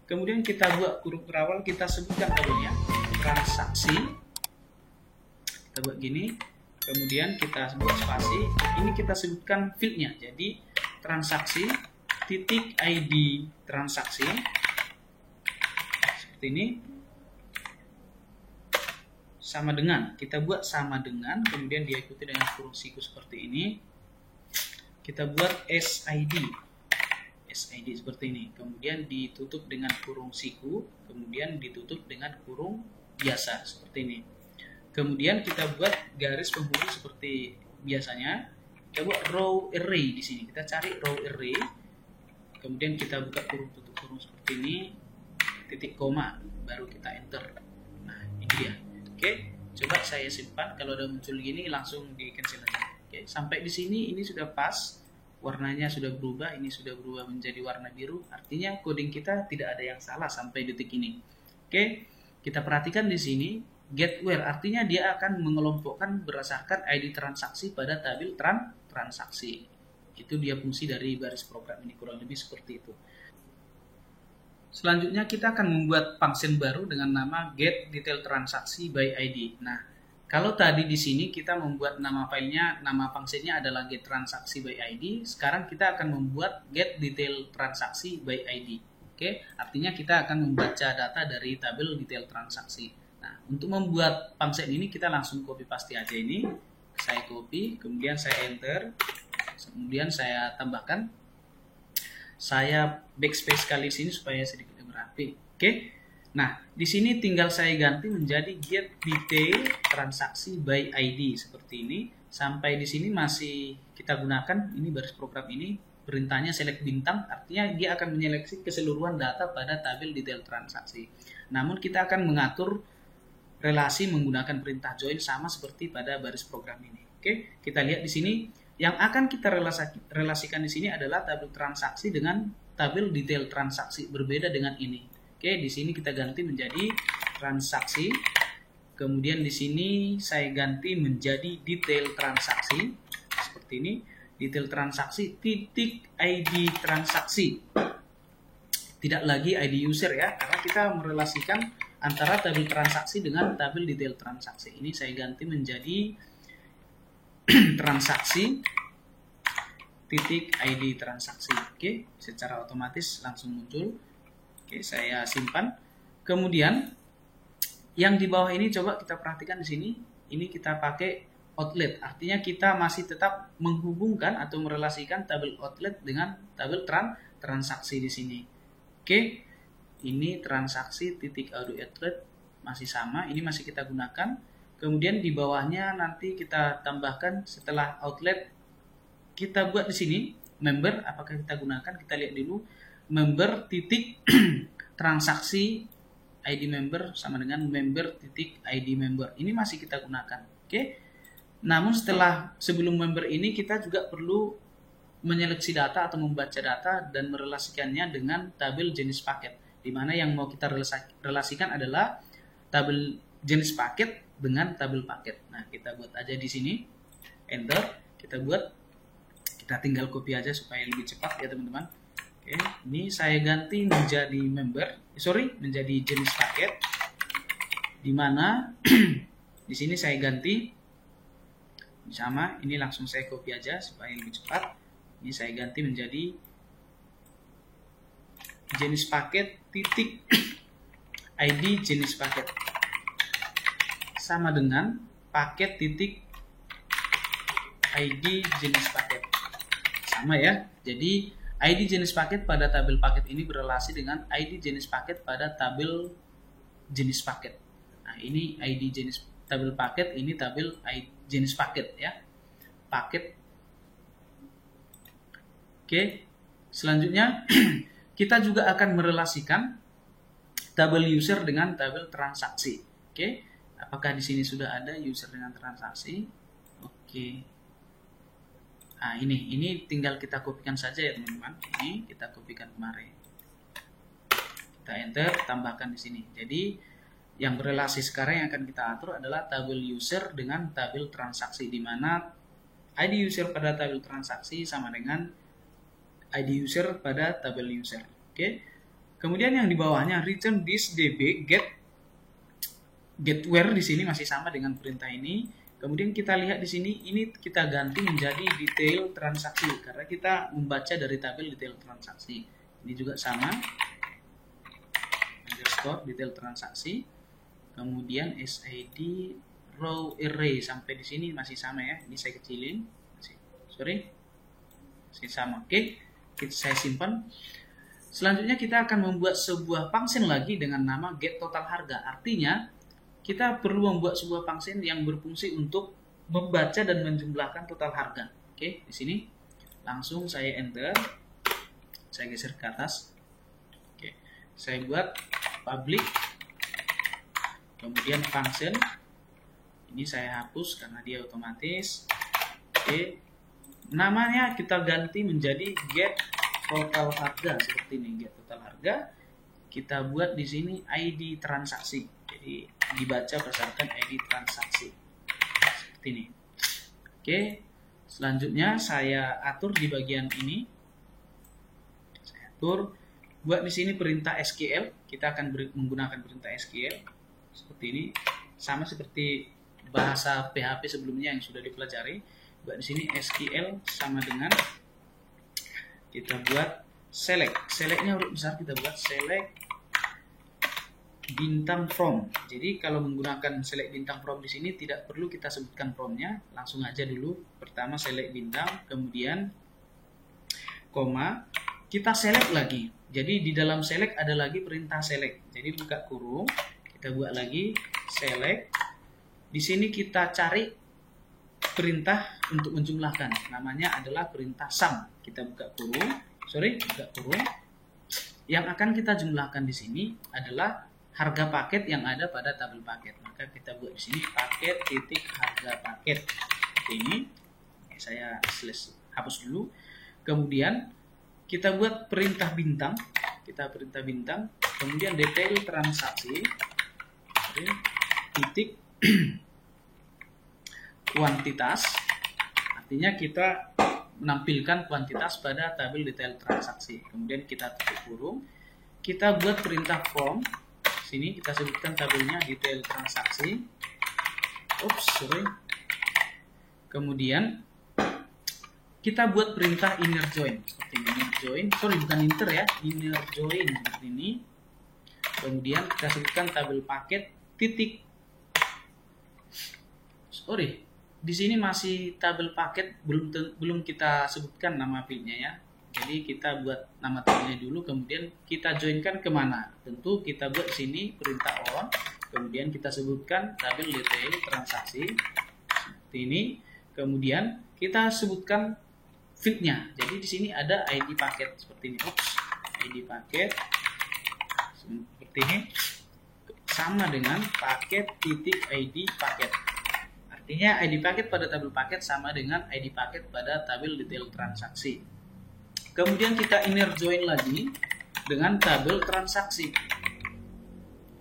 Kemudian kita buat huruf berawal, kita sebutkan tabelnya transaksi. Kita buat gini. Kemudian kita buat spasi. Ini kita sebutkan fieldnya. Jadi transaksi titik ID transaksi seperti ini. Sama dengan, kita buat sama dengan, kemudian diikuti dengan kurung siku seperti ini. Kita buat SID seperti ini, kemudian ditutup dengan kurung siku, kemudian ditutup dengan kurung biasa seperti ini. Kemudian kita buat garis penghubung seperti biasanya. Kita buat row array di sini. Kita cari row array, kemudian kita buka kurung tutup kurung seperti ini, titik koma, baru kita enter. Nah, ini dia. Oke, coba saya simpan. Kalau udah muncul gini langsung di cancel aja. Oke, sampai di sini ini sudah pas. Warnanya sudah berubah, ini sudah berubah menjadi warna biru. Artinya coding kita tidak ada yang salah sampai detik ini. Oke, kita perhatikan di sini get where, artinya dia akan mengelompokkan berdasarkan ID transaksi pada tabel transaksi. Itu dia fungsi dari baris program ini, kurang lebih seperti itu. Selanjutnya kita akan membuat function baru dengan nama get detail transaksi by ID. Nah, kalau tadi di sini kita membuat nama filenya, nama fungsinya adalah get transaksi by ID. Sekarang kita akan membuat get detail transaksi by ID. Oke, artinya kita akan membaca data dari tabel detail transaksi. Nah, untuk membuat function ini kita langsung copy paste aja ini. Saya copy, kemudian saya enter, kemudian saya tambahkan. Saya backspace kali sini supaya sedikit lebih rapi. Oke. Nah, di sini tinggal saya ganti menjadi get detail transaksi by ID seperti ini. Sampai di sini masih kita gunakan ini baris program ini, perintahnya select bintang, artinya dia akan menyeleksi keseluruhan data pada tabel detail transaksi. Namun kita akan mengatur relasi menggunakan perintah join sama seperti pada baris program ini. Oke, kita lihat di sini yang akan kita relasikan di sini adalah tabel transaksi dengan tabel detail transaksi, berbeda dengan ini. Oke, di sini kita ganti menjadi transaksi. Kemudian di sini saya ganti menjadi detail transaksi seperti ini. Detail transaksi titik ID transaksi. Tidak lagi ID user ya, karena kita merelasikan antara tabel transaksi dengan tabel detail transaksi. Ini saya ganti menjadi transaksi titik ID transaksi. Oke, secara otomatis langsung muncul. Oke, saya simpan. Kemudian yang di bawah ini coba kita perhatikan di sini. Ini kita pakai outlet. Artinya kita masih tetap menghubungkan atau merelasikan tabel outlet dengan tabel transaksi di sini. Oke. Ini transaksi titik audio outlet masih sama. Ini masih kita gunakan. Kemudian di bawahnya nanti kita tambahkan setelah outlet kita buat di sini member. Apakah kita gunakan? Kita lihat dulu. Member titik transaksi ID member sama dengan member titik ID member. Ini masih kita gunakan. Oke. Namun sebelum member ini kita juga perlu menyeleksi data atau membaca data dan merelasikannya dengan tabel jenis paket, di mana yang mau kita relasikan adalah tabel jenis paket dengan tabel paket. Nah, kita buat aja di sini, enter, kita tinggal copy aja supaya lebih cepat ya teman-teman. Oke, ini saya ganti menjadi menjadi jenis paket, di mana di sini saya ganti sama, ini langsung saya copy aja supaya lebih cepat. Ini saya ganti menjadi jenis paket titik ID jenis paket sama dengan paket titik ID jenis paket, sama ya. Jadi ID jenis paket pada tabel paket ini berelasi dengan ID jenis paket pada tabel jenis paket. Nah, ini ID jenis tabel paket, ini tabel ID jenis paket ya, paket. Oke, selanjutnya kita juga akan merelasikan tabel user dengan tabel transaksi. Oke, apakah di sini sudah ada user dengan transaksi? Oke. Nah, ini tinggal kita kopikan saja ya teman-teman. Ini kita kopikan kemarin. Kita enter, tambahkan di sini. Jadi yang berelasi sekarang yang akan kita atur adalah tabel user dengan tabel transaksi, di mana ID user pada tabel transaksi sama dengan ID user pada tabel user. Oke. Kemudian yang di bawahnya return this db get where di sini masih sama dengan perintah ini. Kemudian kita lihat di sini, ini kita ganti menjadi detail transaksi karena kita membaca dari tabel detail transaksi. Ini juga sama, underscore detail transaksi. Kemudian SID row array sampai di sini masih sama ya. Ini saya kecilin, masih sama. Oke. Saya simpan. Selanjutnya kita akan membuat sebuah function lagi dengan nama get total harga. Artinya kita perlu membuat sebuah function yang berfungsi untuk membaca dan menjumlahkan total harga. Oke, di sini langsung saya enter. Saya geser ke atas. Oke, saya buat public. Kemudian function. Ini saya hapus karena dia otomatis. Oke. Namanya kita ganti menjadi get total harga seperti ini, get total harga. Kita buat di sini ID transaksi. Jadi dibaca berdasarkan ID transaksi. Seperti ini. Oke. Selanjutnya saya atur di bagian ini. Saya atur buat di sini perintah SQL. Kita akan menggunakan perintah SQL seperti ini. Sama seperti bahasa PHP sebelumnya yang sudah dipelajari. Buat di sini SQL sama dengan kita buat select. Selectnya huruf besar, kita buat select bintang from. Jadi kalau menggunakan select bintang from di sini tidak perlu kita sebutkan from-nya, langsung aja dulu. Pertama select bintang, kemudian koma, kita select lagi. Jadi di dalam select ada lagi perintah select. Jadi buka kurung, kita buat lagi select. Di sini kita cari perintah untuk menjumlahkan, namanya adalah perintah sum. Kita buka kurung, yang akan kita jumlahkan di sini adalah harga paket yang ada pada tabel paket. Maka kita buat di sini paket titik harga paket. Ini saya hapus dulu. Kemudian kita buat perintah bintang. Kemudian detail transaksi titik kuantitas, artinya kita menampilkan kuantitas pada tabel detail transaksi. Kemudian kita tutup kurung, kita buat perintah from. Sini kita sebutkan tabelnya detail transaksi. Kemudian kita buat perintah inner join seperti ini. Inner join seperti ini. Kemudian kita sebutkan tabel paket titik. Di sini masih tabel paket, belum kita sebutkan nama fieldnya ya. Jadi kita buat nama tabelnya dulu, kemudian kita joinkan kemana? Tentu kita buat sini perintah on, kemudian kita sebutkan tabel detail transaksi seperti ini. Kemudian kita sebutkan fieldnya. Jadi di sini ada ID paket seperti ini. ID paket seperti ini sama dengan paket titik ID paket. Artinya ID paket pada tabel paket sama dengan ID paket pada tabel detail transaksi. Kemudian kita inner join lagi dengan tabel transaksi.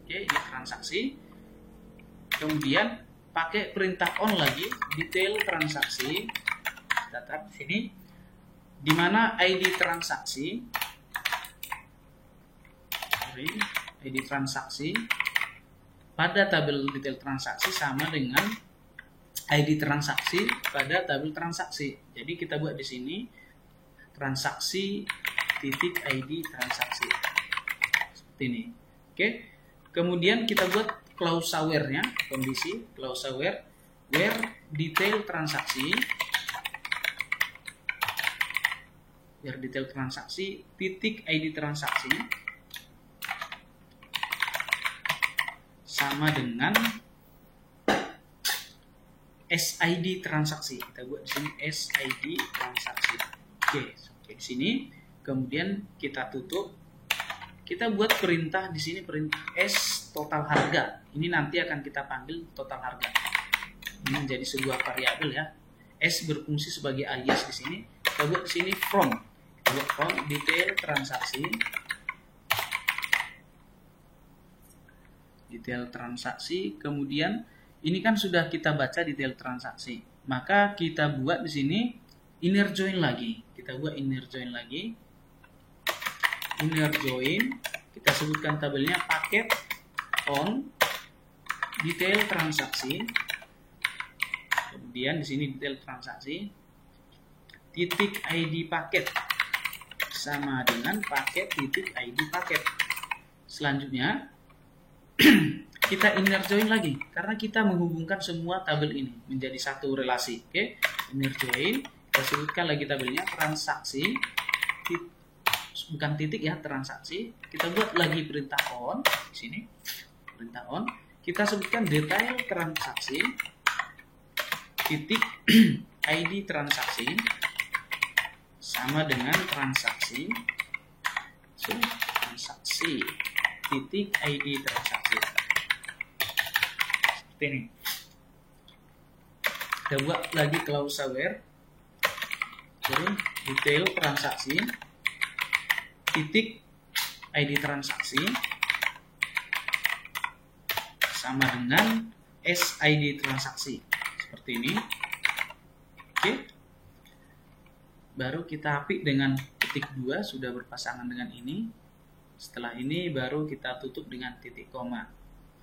Oke, ini transaksi. Kemudian pakai perintah on lagi detail transaksi. Kita taruh sini di mana ID transaksi pada tabel detail transaksi sama dengan ID transaksi pada tabel transaksi. Jadi kita buat di sini transaksi titik ID transaksi seperti ini. Oke. Kemudian kita buat klausa where-nya, kondisi klausa where detail transaksi, titik ID transaksi sama dengan SID transaksi. Kita buat di sini SID transaksi. Oke, sampai di sini. Kemudian kita tutup. Kita buat perintah di sini, perintah S total harga. Ini nanti akan kita panggil total harga. Ini menjadi sebuah variabel ya. S berfungsi sebagai alias di sini. Kita buat di sini from. Kita buat from detail transaksi. Detail transaksi. Kemudian ini kan sudah kita baca detail transaksi. Maka kita buat di sini inner join lagi. Kita buat inner join lagi. Inner join, kita sebutkan tabelnya paket on detail transaksi. Kemudian di sini detail transaksi titik ID paket sama dengan paket titik ID paket. Selanjutnya kita inner join lagi karena kita menghubungkan semua tabel ini menjadi satu relasi. Oke, inner join, kita sebutkan lagi tabelnya transaksi, bukan titik ya, transaksi. Kita buat lagi perintah on di sini, perintah on. Kita sebutkan detail transaksi titik ID transaksi sama dengan transaksi titik ID transaksi. Seperti ini. Kita buat lagi klausa where detail transaksi titik ID transaksi sama dengan SID transaksi seperti ini. Oke. Baru kita apik dengan titik 2 sudah berpasangan dengan ini. Setelah ini baru kita tutup dengan titik koma.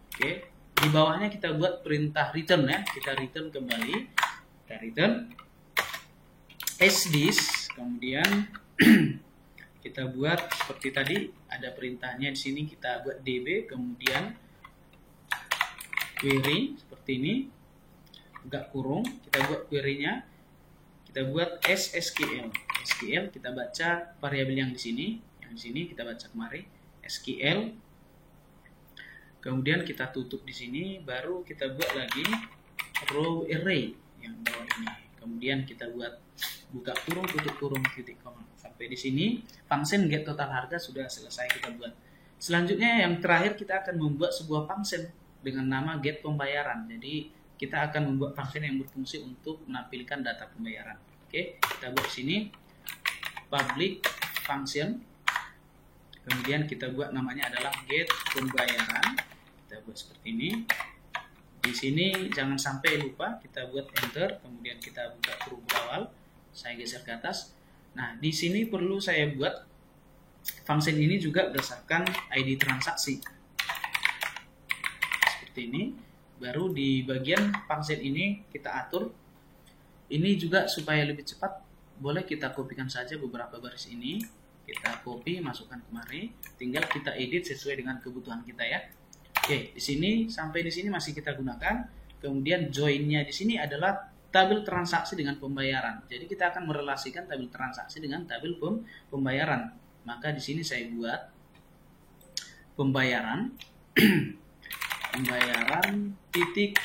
Oke. Di bawahnya kita buat perintah return ya. Kita return kembali. Kita return sthis, kemudian kita buat seperti tadi, ada perintahnya di sini, kita buat db, kemudian query seperti ini, buka kurung, kita buat query-nya, kita buat SQL, kita baca variabel yang di sini kita baca kemari SQL, kemudian kita tutup di sini, baru kita buat lagi row array yang bawah ini, kemudian kita buat buka kurung, tutup kurung, titik koma. Sampai di sini function get total harga sudah selesai kita buat. Selanjutnya yang terakhir kita akan membuat sebuah function dengan nama get pembayaran. Jadi kita akan membuat function yang berfungsi untuk menampilkan data pembayaran. Oke, kita buat sini public function. Kemudian kita buat namanya adalah get pembayaran. Kita buat seperti ini. Di sini jangan sampai lupa kita buat enter, kemudian kita buka kurung awal. Saya geser ke atas. Nah, di sini perlu saya buat function ini juga berdasarkan ID transaksi. Seperti ini. Baru di bagian function ini kita atur. Ini juga supaya lebih cepat, boleh kita kopikan saja beberapa baris ini. Kita copy, masukkan kemari. Tinggal kita edit sesuai dengan kebutuhan kita ya. Oke, di sini sampai di sini masih kita gunakan. Kemudian join-nya di sini adalah tabel transaksi dengan pembayaran. Jadi kita akan merelasikan tabel transaksi dengan tabel pembayaran. Maka di sini saya buat pembayaran titik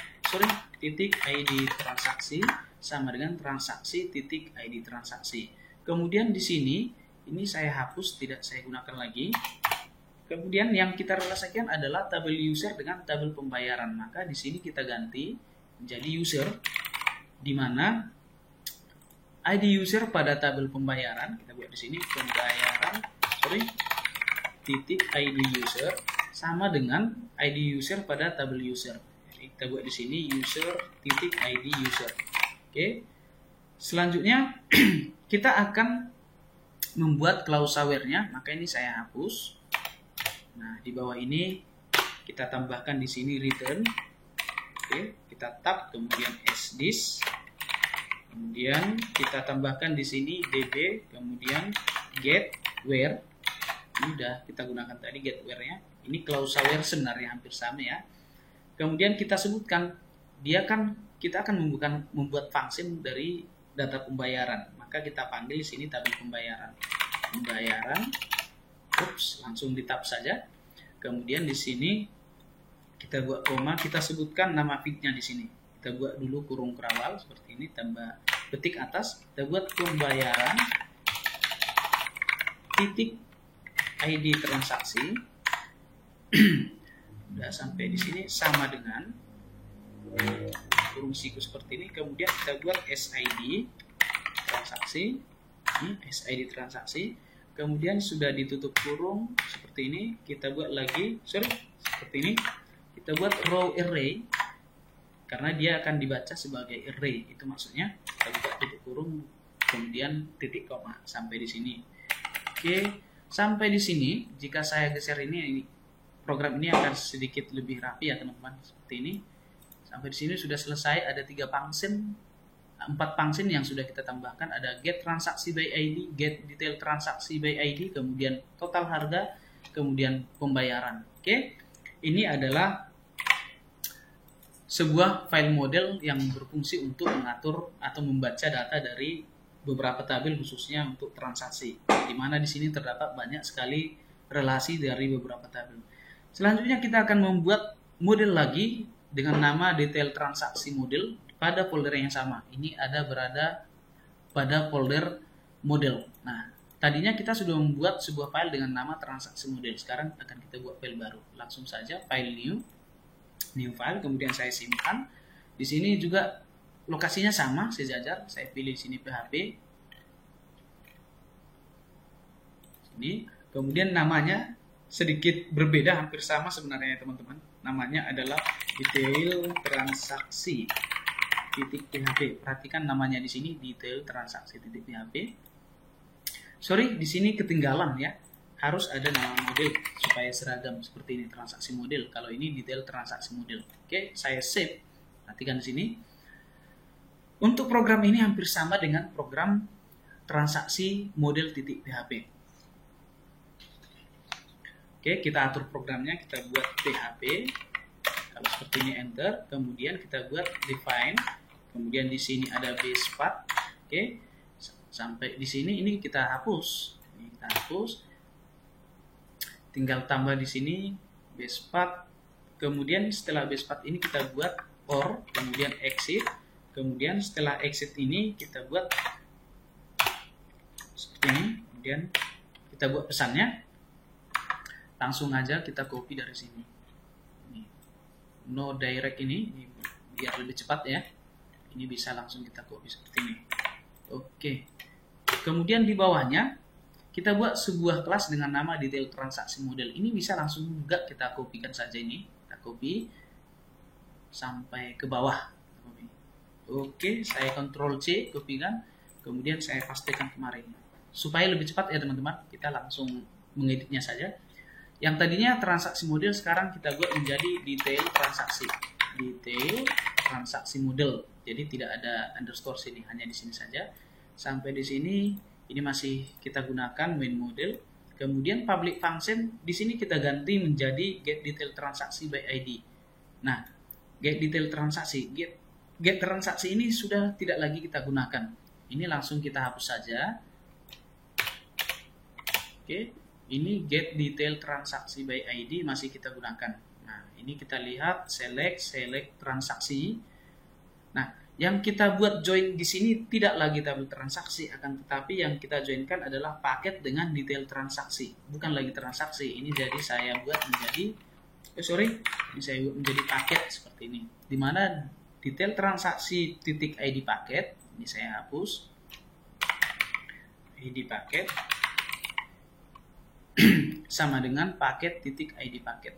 ID transaksi sama dengan transaksi titik ID transaksi. Kemudian di sini ini saya hapus, tidak saya gunakan lagi. Kemudian yang kita relasikan adalah tabel user dengan tabel pembayaran. Maka di sini kita ganti menjadi user, di mana ID user pada tabel pembayaran kita buat di sini titik ID user sama dengan ID user pada tabel user. Jadi kita buat di sini user titik ID user. Oke. Selanjutnya kita akan membuat clause-aware-nya, maka ini saya hapus. Nah, di bawah ini kita tambahkan di sini return. Oke, kita tab kemudian sthis. Kemudian kita tambahkan di sini db, kemudian get where. Ini udah kita gunakan tadi get where-nya. Ini clause-aware sebenarnya hampir sama ya. Kemudian kita sebutkan kita akan membuat function dari data pembayaran. Maka kita panggil di sini tabel pembayaran. Langsung di tab saja. Kemudian di sini kita buat koma, kita sebutkan nama feed-nya di sini. Kita buat dulu kurung kerawal seperti ini, tambah ketik atas, kita buat pembayaran titik ID transaksi. Udah sampai di sini sama dengan kurung siku seperti ini. Kemudian kita buat SID transaksi. Ini SID transaksi. Kemudian sudah ditutup kurung seperti ini, kita buat lagi seperti ini. Kita buat row array karena dia akan dibaca sebagai array. Itu maksudnya kita buka tutup kurung kemudian titik koma sampai di sini. Oke, sampai di sini jika saya geser ini program ini akan sedikit lebih rapi ya teman-teman, seperti ini. Sampai di sini sudah selesai, ada 4 function yang sudah kita tambahkan. Ada get transaksi by ID, get detail transaksi by ID, kemudian total harga, kemudian pembayaran. Oke, ini adalah sebuah file model yang berfungsi untuk mengatur atau membaca data dari beberapa tabel khususnya untuk transaksi, di mana di sini terdapat banyak sekali relasi dari beberapa tabel. Selanjutnya kita akan membuat model lagi dengan nama detail transaksi model pada folder yang sama. Ini berada pada folder model. Nah, tadinya kita sudah membuat sebuah file dengan nama transaksi model. Sekarang akan kita buat file baru. Langsung saja file new file, kemudian saya simpan. Di sini juga lokasinya sama, sejajar. Saya pilih sini PHP. Sini. Kemudian namanya sedikit berbeda, hampir sama sebenarnya teman-teman. Namanya adalah detail transaksi .php. Perhatikan namanya di sini detail transaksi .php. Sorry, di sini ketinggalan ya. Harus ada nama model supaya seragam seperti ini transaksi model. Kalau ini detail transaksi model. Oke, saya save. Perhatikan di sini. Untuk program ini hampir sama dengan program transaksi model .php. Oke, kita atur programnya, kita buat PHP. Kalau seperti ini enter, kemudian kita buat define. Kemudian di sini ada base path. Oke. Sampai di sini ini kita hapus. Ini kita hapus. Tinggal tambah di sini base path. Kemudian setelah base path ini kita buat or, kemudian exit. Kemudian setelah exit ini kita buat seperti ini. Kemudian kita buat pesannya. Langsung aja kita copy dari sini. No direct ini biar lebih cepat ya. Ini bisa langsung kita copy seperti ini. Oke. Kemudian di bawahnya kita buat sebuah kelas dengan nama detail transaksi model. Ini bisa langsung juga kita kopikan saja ini. Kita copy sampai ke bawah. Oke, saya Ctrl C, kopikan. Kemudian saya pastekan kemarin. Supaya lebih cepat ya teman-teman, kita langsung mengeditnya saja. Yang tadinya transaksi model sekarang kita buat menjadi detail transaksi. Detail transaksi model. Jadi tidak ada underscore sini, hanya di sini saja. Sampai di sini ini masih kita gunakan main model. Kemudian public function di sini kita ganti menjadi get detail transaksi by ID. Nah, get detail transaksi, get transaksi ini sudah tidak lagi kita gunakan. Ini langsung kita hapus saja. Oke, ini get detail transaksi by ID masih kita gunakan. Nah, ini kita lihat select transaksi. Nah, yang kita buat join di sini tidak lagi tabel transaksi, akan tetapi yang kita joinkan adalah paket dengan detail transaksi, bukan lagi transaksi. Ini jadi saya buat menjadi ini saya buat menjadi paket seperti ini, dimana detail transaksi titik ID paket, ini saya hapus ID paket sama dengan paket titik ID paket.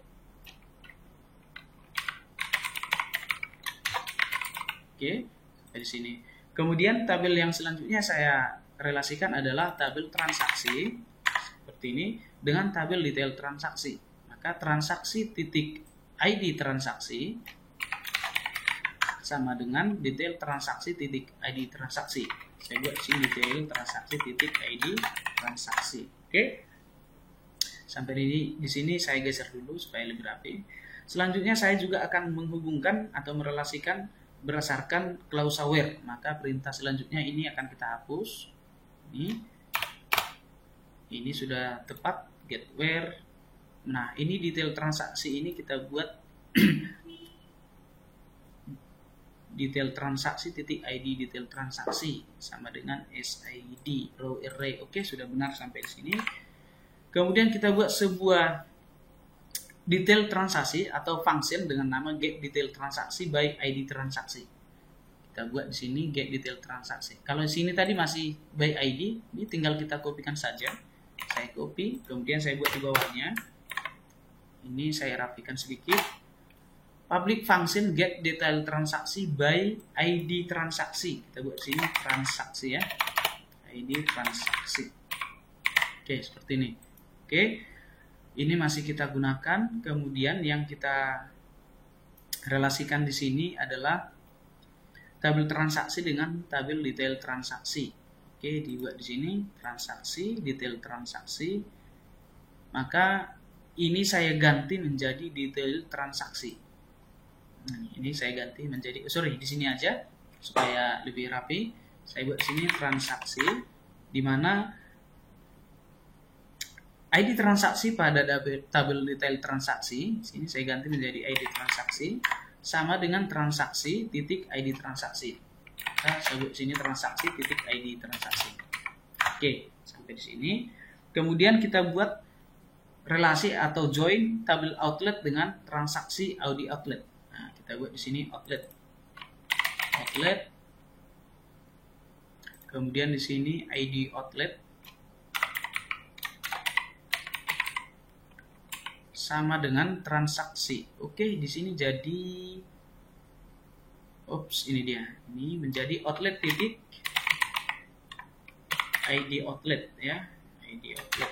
Oke, dari sini. Kemudian tabel yang selanjutnya saya relasikan adalah tabel transaksi seperti ini dengan tabel detail transaksi. Maka transaksi titik ID transaksi sama dengan detail transaksi titik ID transaksi. Saya buat sini detail transaksi titik ID transaksi. Oke. Sampai di sini saya geser dulu supaya lebih rapi. Selanjutnya saya juga akan menghubungkan atau merelasikan berdasarkan klausa where. Maka perintah selanjutnya ini akan kita hapus. Ini sudah tepat get where. Nah, ini detail transaksi ini kita buat detail transaksi titik ID detail transaksi sama dengan SID row array. Oke, sudah benar sampai di sini. Kemudian kita buat sebuah detail transaksi atau function dengan nama get detail transaksi by ID transaksi. Kita buat di sini get detail transaksi. Kalau di sini tadi masih by ID, ini tinggal kita kopikan saja. Saya copy, kemudian saya buat di bawahnya. Ini saya rapikan sedikit. Public function get detail transaksi by ID transaksi. Kita buat sini transaksi ya. ID transaksi. Oke, seperti ini. Oke. Ini masih kita gunakan. Kemudian yang kita relasikan di sini adalah tabel transaksi dengan tabel detail transaksi. Oke, dibuat di sini transaksi, detail transaksi. Maka ini saya ganti menjadi detail transaksi. Ini saya ganti menjadi di sini aja supaya lebih rapi. Saya buat sini transaksi di mana ID transaksi pada tabel detail transaksi. Sini saya ganti menjadi ID transaksi sama dengan transaksi titik ID transaksi. Nah, saya buat sini transaksi titik ID transaksi. Oke, sampai di sini. Kemudian kita buat relasi atau join tabel outlet dengan transaksi Audi outlet. Nah, kita buat di sini outlet. Kemudian di sini ID outlet sama dengan transaksi. Oke, di sini jadi ini dia. Ini menjadi outlet titik ID outlet ya. ID outlet.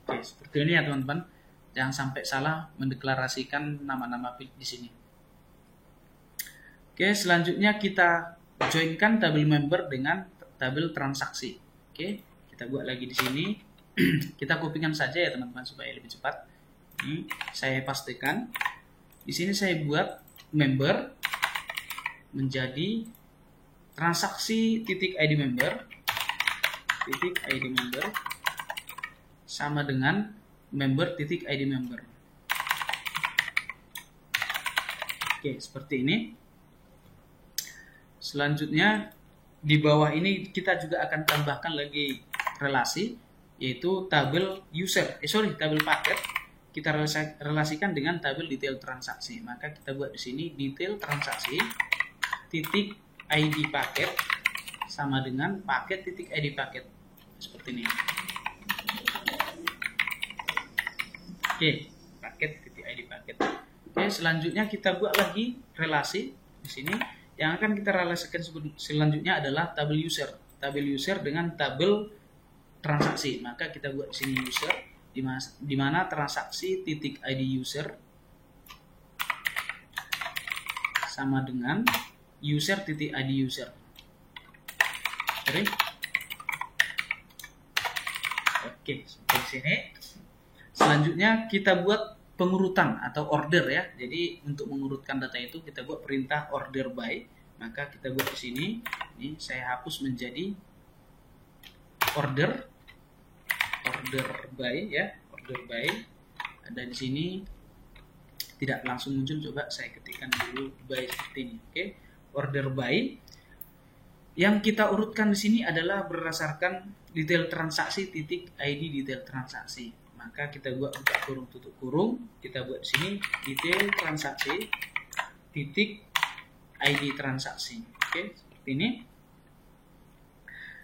Oke, seperti ini ya teman-teman. Jangan sampai salah mendeklarasikan nama-nama di sini. Oke, selanjutnya kita joinkan tabel member dengan tabel transaksi. Oke, kita buat lagi di sini. Kita kopikan saja ya teman-teman supaya lebih cepat. Ini saya pastikan. Di sini saya buat member menjadi transaksi titik ID member sama dengan member titik ID member. Oke, seperti ini. Selanjutnya di bawah ini kita juga akan tambahkan lagi relasi, yaitu tabel tabel paket kita relasikan dengan tabel detail transaksi. Maka kita buat di sini detail transaksi titik ID paket sama dengan paket titik ID paket. Seperti ini. Oke, paket titik ID paket. Oke, selanjutnya kita buat lagi relasi di sini. Yang akan kita relasikan selanjutnya adalah tabel user. Tabel user dengan tabel transaksi. Maka kita buat di sini user di mana transaksi titik ID user sama dengan user titik ID user. Oke, sampai sini. Selanjutnya kita buat pengurutan atau order ya. Jadi untuk mengurutkan data itu kita buat perintah order by. Maka kita buat di sini. Ini saya hapus menjadi order by ya. Order by ada di sini. Tidak langsung muncul, coba saya ketikkan dulu by seperti ini. Oke. Order by. Yang kita urutkan di sini adalah berdasarkan detail transaksi titik ID detail transaksi. maka kita buat buka kurung tutup kurung, kita buat di sini detail transaksi titik ID transaksi. Oke, seperti ini.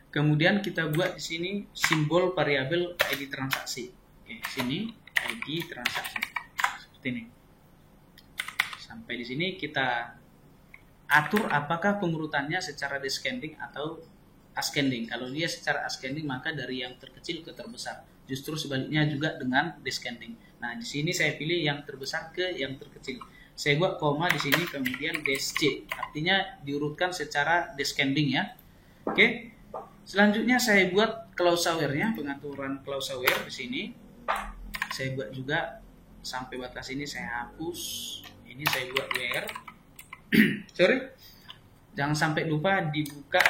Kemudian kita buat di sini simbol variabel ID transaksi. Oke, sini ID transaksi. Seperti ini. Sampai di sini kita atur apakah pengurutannya secara descending atau ascending. Kalau dia secara ascending maka dari yang terkecil ke terbesar. Justru sebaliknya juga dengan descending. Nah, di sini saya pilih yang terbesar ke yang terkecil. Saya buat koma di sini kemudian -c. Artinya diurutkan secara descending ya. Oke. Selanjutnya saya buat clause aware-nya, pengaturan clause aware di sini. Saya buat juga sampai batas ini saya hapus. Ini saya buat where. Sorry. Jangan sampai lupa dibuka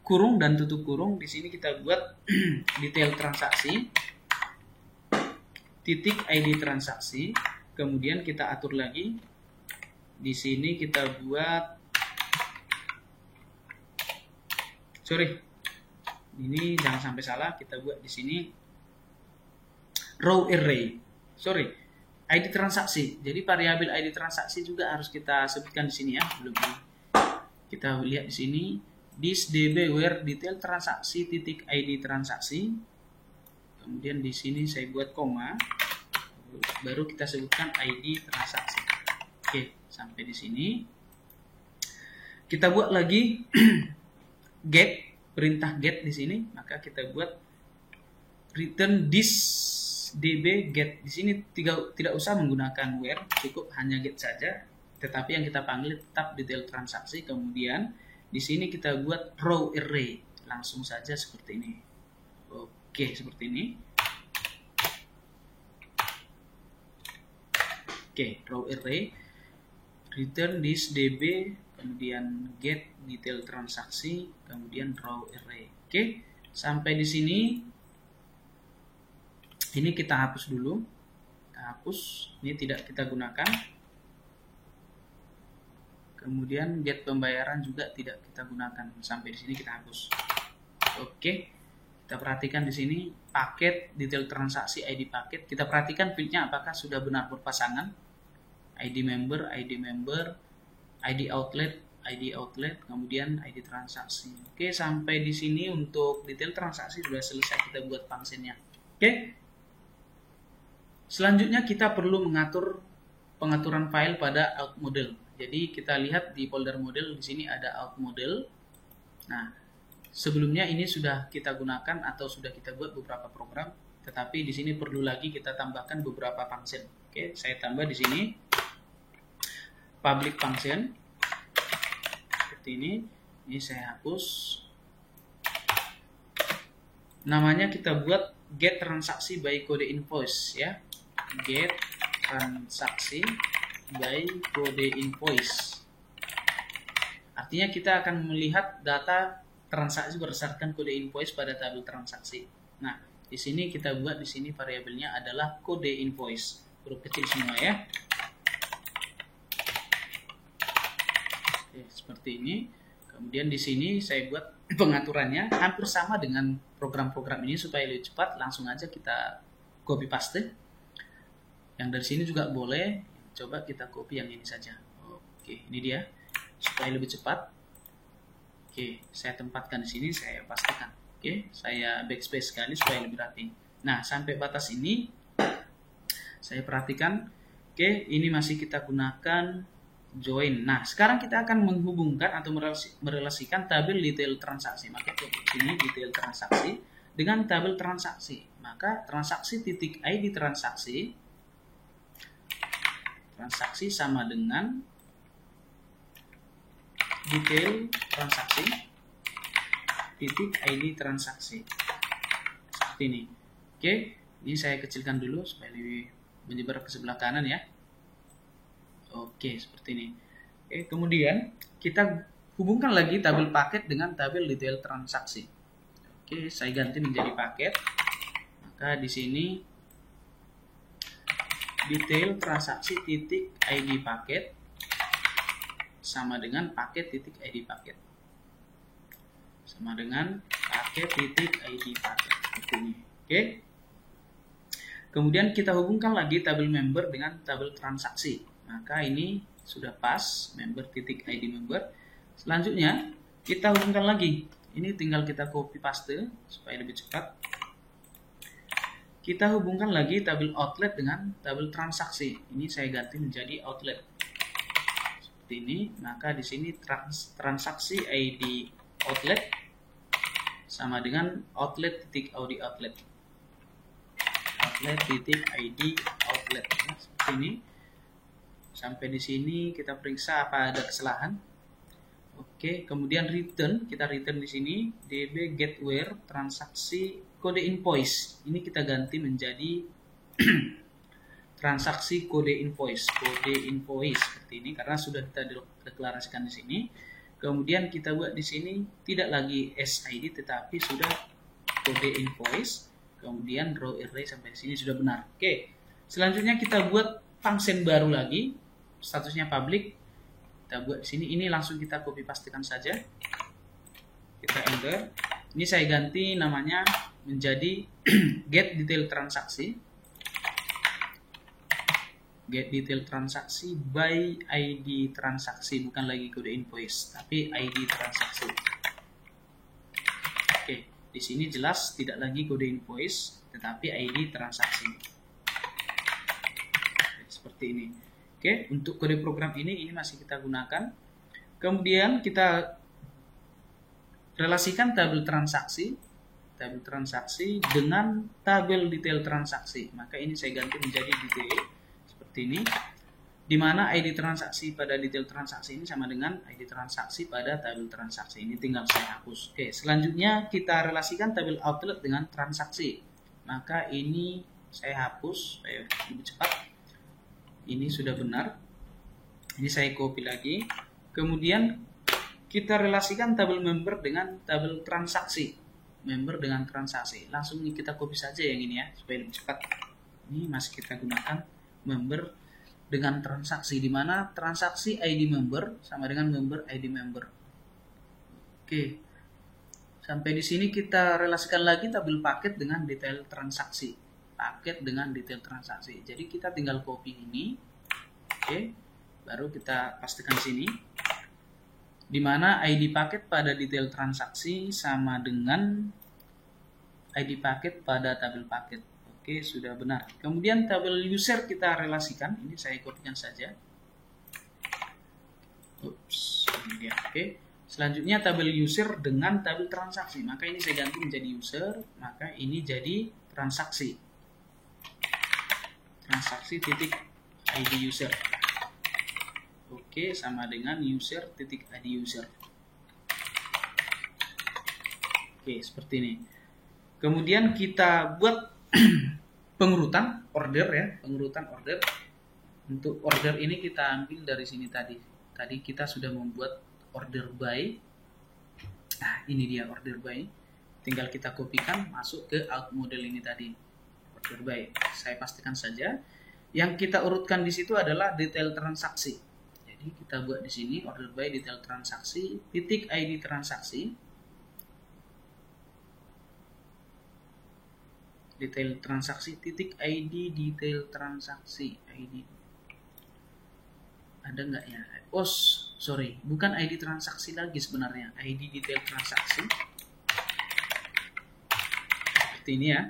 kurung dan tutup kurung. Di sini kita buat detail transaksi titik ID transaksi. Kemudian kita atur lagi. Di sini kita buat ini jangan sampai salah, kita buat di sini row array. ID transaksi. Jadi variabel ID transaksi juga harus kita sebutkan di sini ya. Belum kita lihat di sini this db where detail transaksi titik ID transaksi. Kemudian di sini saya buat koma. Baru kita sebutkan ID transaksi. Oke, sampai di sini. Kita buat lagi get, perintah get di sini, maka kita buat return this db get. Di sini tidak usah menggunakan where, cukup hanya get saja. Tetapi yang kita panggil tetap detail transaksi. Kemudian di sini kita buat row array, langsung saja seperti ini. Oke, seperti ini. Oke, row array, return this db, kemudian get detail transaksi, kemudian row array. Oke, sampai di sini. Ini kita hapus dulu. Kita hapus, ini tidak kita gunakan. Kemudian get pembayaran juga tidak kita gunakan. Sampai di sini kita hapus. Oke, kita perhatikan di sini paket detail transaksi ID paket. Kita perhatikan fieldnya apakah sudah benar berpasangan. ID member, ID outlet, kemudian ID transaksi. Oke, sampai di sini untuk detail transaksi sudah selesai kita buat functionnya. Oke. Selanjutnya kita perlu mengatur pengaturan file pada out model. Jadi kita lihat di folder model di sini ada out model. Nah, sebelumnya ini sudah kita gunakan atau sudah kita buat beberapa program, tetapi di sini perlu lagi kita tambahkan beberapa function. Oke, saya tambah di sini public function seperti ini. Ini saya hapus. Namanya kita buat get transaksi by kode invoice ya. Get transaksi by kode invoice. Artinya kita akan melihat data transaksi berdasarkan kode invoice pada tabel transaksi. Nah, di sini kita buat di sini variabelnya adalah kode invoice. Huruf kecil semua ya. Oke, seperti ini. Kemudian di sini saya buat pengaturannya hampir sama dengan program-program ini supaya lebih cepat. Langsung aja kita copy paste. Yang dari sini juga boleh. Coba kita copy yang ini saja. Oke, ini dia. Supaya lebih cepat. Oke, saya tempatkan di sini, saya pastikan. Oke, saya backspace sekali supaya lebih rapi. Nah, sampai batas ini saya perhatikan. Oke, ini masih kita gunakan join. Nah, sekarang kita akan menghubungkan atau merelasikan tabel detail transaksi. Maka di sini detail transaksi dengan tabel transaksi. Maka transaksi titik ID transaksi sama dengan detail transaksi titik ID transaksi. Seperti ini. Oke, ini saya kecilkan dulu supaya lebih menyebar ke sebelah kanan ya. Oke, seperti ini. Oke, kemudian kita hubungkan lagi tabel paket dengan tabel detail transaksi. Oke, saya ganti menjadi paket. Maka di sini detail transaksi titik ID paket sama dengan paket titik ID paket. Sama dengan paket titik ID paket. Seperti ini. Oke. Kemudian kita hubungkan lagi tabel member dengan tabel transaksi. Maka ini sudah pas, member titik ID member. Selanjutnya kita hubungkan lagi. Ini tinggal kita copy paste supaya lebih cepat. Kita hubungkan lagi tabel outlet dengan tabel transaksi. Ini saya ganti menjadi outlet. Seperti ini. Maka di sini transaksi ID outlet sama dengan outlet titik ID outlet. Outlet titik ID outlet. Nah, seperti ini. Sampai di sini kita periksa apa ada kesalahan. Oke, kemudian return, kita return di sini db get where transaksi kode invoice. Ini kita ganti menjadi transaksi kode invoice seperti ini karena sudah kita deklarasikan di sini. Kemudian kita buat di sini tidak lagi SID tetapi sudah kode invoice. Kemudian row array sampai di sini sudah benar. Oke. Selanjutnya kita buat function baru lagi. Statusnya public. Kita buat di sini, ini langsung kita copy pastekan saja. Kita enter. Ini saya ganti namanya menjadi get detail transaksi. Get detail transaksi by ID transaksi, bukan lagi kode invoice, tapi ID transaksi. Oke, di sini jelas tidak lagi kode invoice, tetapi ID transaksi. Seperti ini. Oke, untuk kode program ini masih kita gunakan. Kemudian kita relasikan tabel transaksi dengan tabel detail transaksi. Maka ini saya ganti menjadi detail seperti ini, di mana ID transaksi pada detail transaksi ini sama dengan ID transaksi pada tabel transaksi. Ini tinggal saya hapus. Oke, selanjutnya kita relasikan tabel outlet dengan transaksi. Maka ini saya hapus supaya lebih cepat. Ini sudah benar. Ini saya copy lagi. Kemudian kita relasikan tabel member dengan tabel transaksi. Member dengan transaksi. Langsung kita copy saja yang ini ya, supaya lebih cepat. Ini masih kita gunakan member dengan transaksi, di mana transaksi ID member sama dengan member ID member. Oke. Sampai di sini kita relasikan lagi tabel paket dengan detail transaksi. Paket dengan detail transaksi. Jadi kita tinggal copy ini. Oke. Baru kita pastikan sini. Di mana ID paket pada detail transaksi sama dengan ID paket pada tabel paket. Oke, sudah benar. Kemudian tabel user kita relasikan. Ini saya kopikan saja. Ups, ini dia. Oke. Selanjutnya tabel user dengan tabel transaksi. Maka ini saya ganti menjadi user. Maka ini jadi transaksi. Transaksi titik ID user. Oke, sama dengan user titik ID user. Oke, seperti ini. Kemudian kita buat pengurutan order ya, pengurutan order. Untuk order ini kita ambil dari sini tadi. Tadi kita sudah membuat order by. Nah, ini dia order by. Tinggal kita kopikan masuk ke out model ini tadi. Order by. Saya pastikan saja. Yang kita urutkan di situ adalah detail transaksi. Jadi kita buat di sini order by detail transaksi titik ID transaksi. Detail transaksi titik ID detail transaksi ID. Ada nggak ya? Oh, sorry, bukan ID transaksi lagi sebenarnya. ID detail transaksi. Seperti ini ya.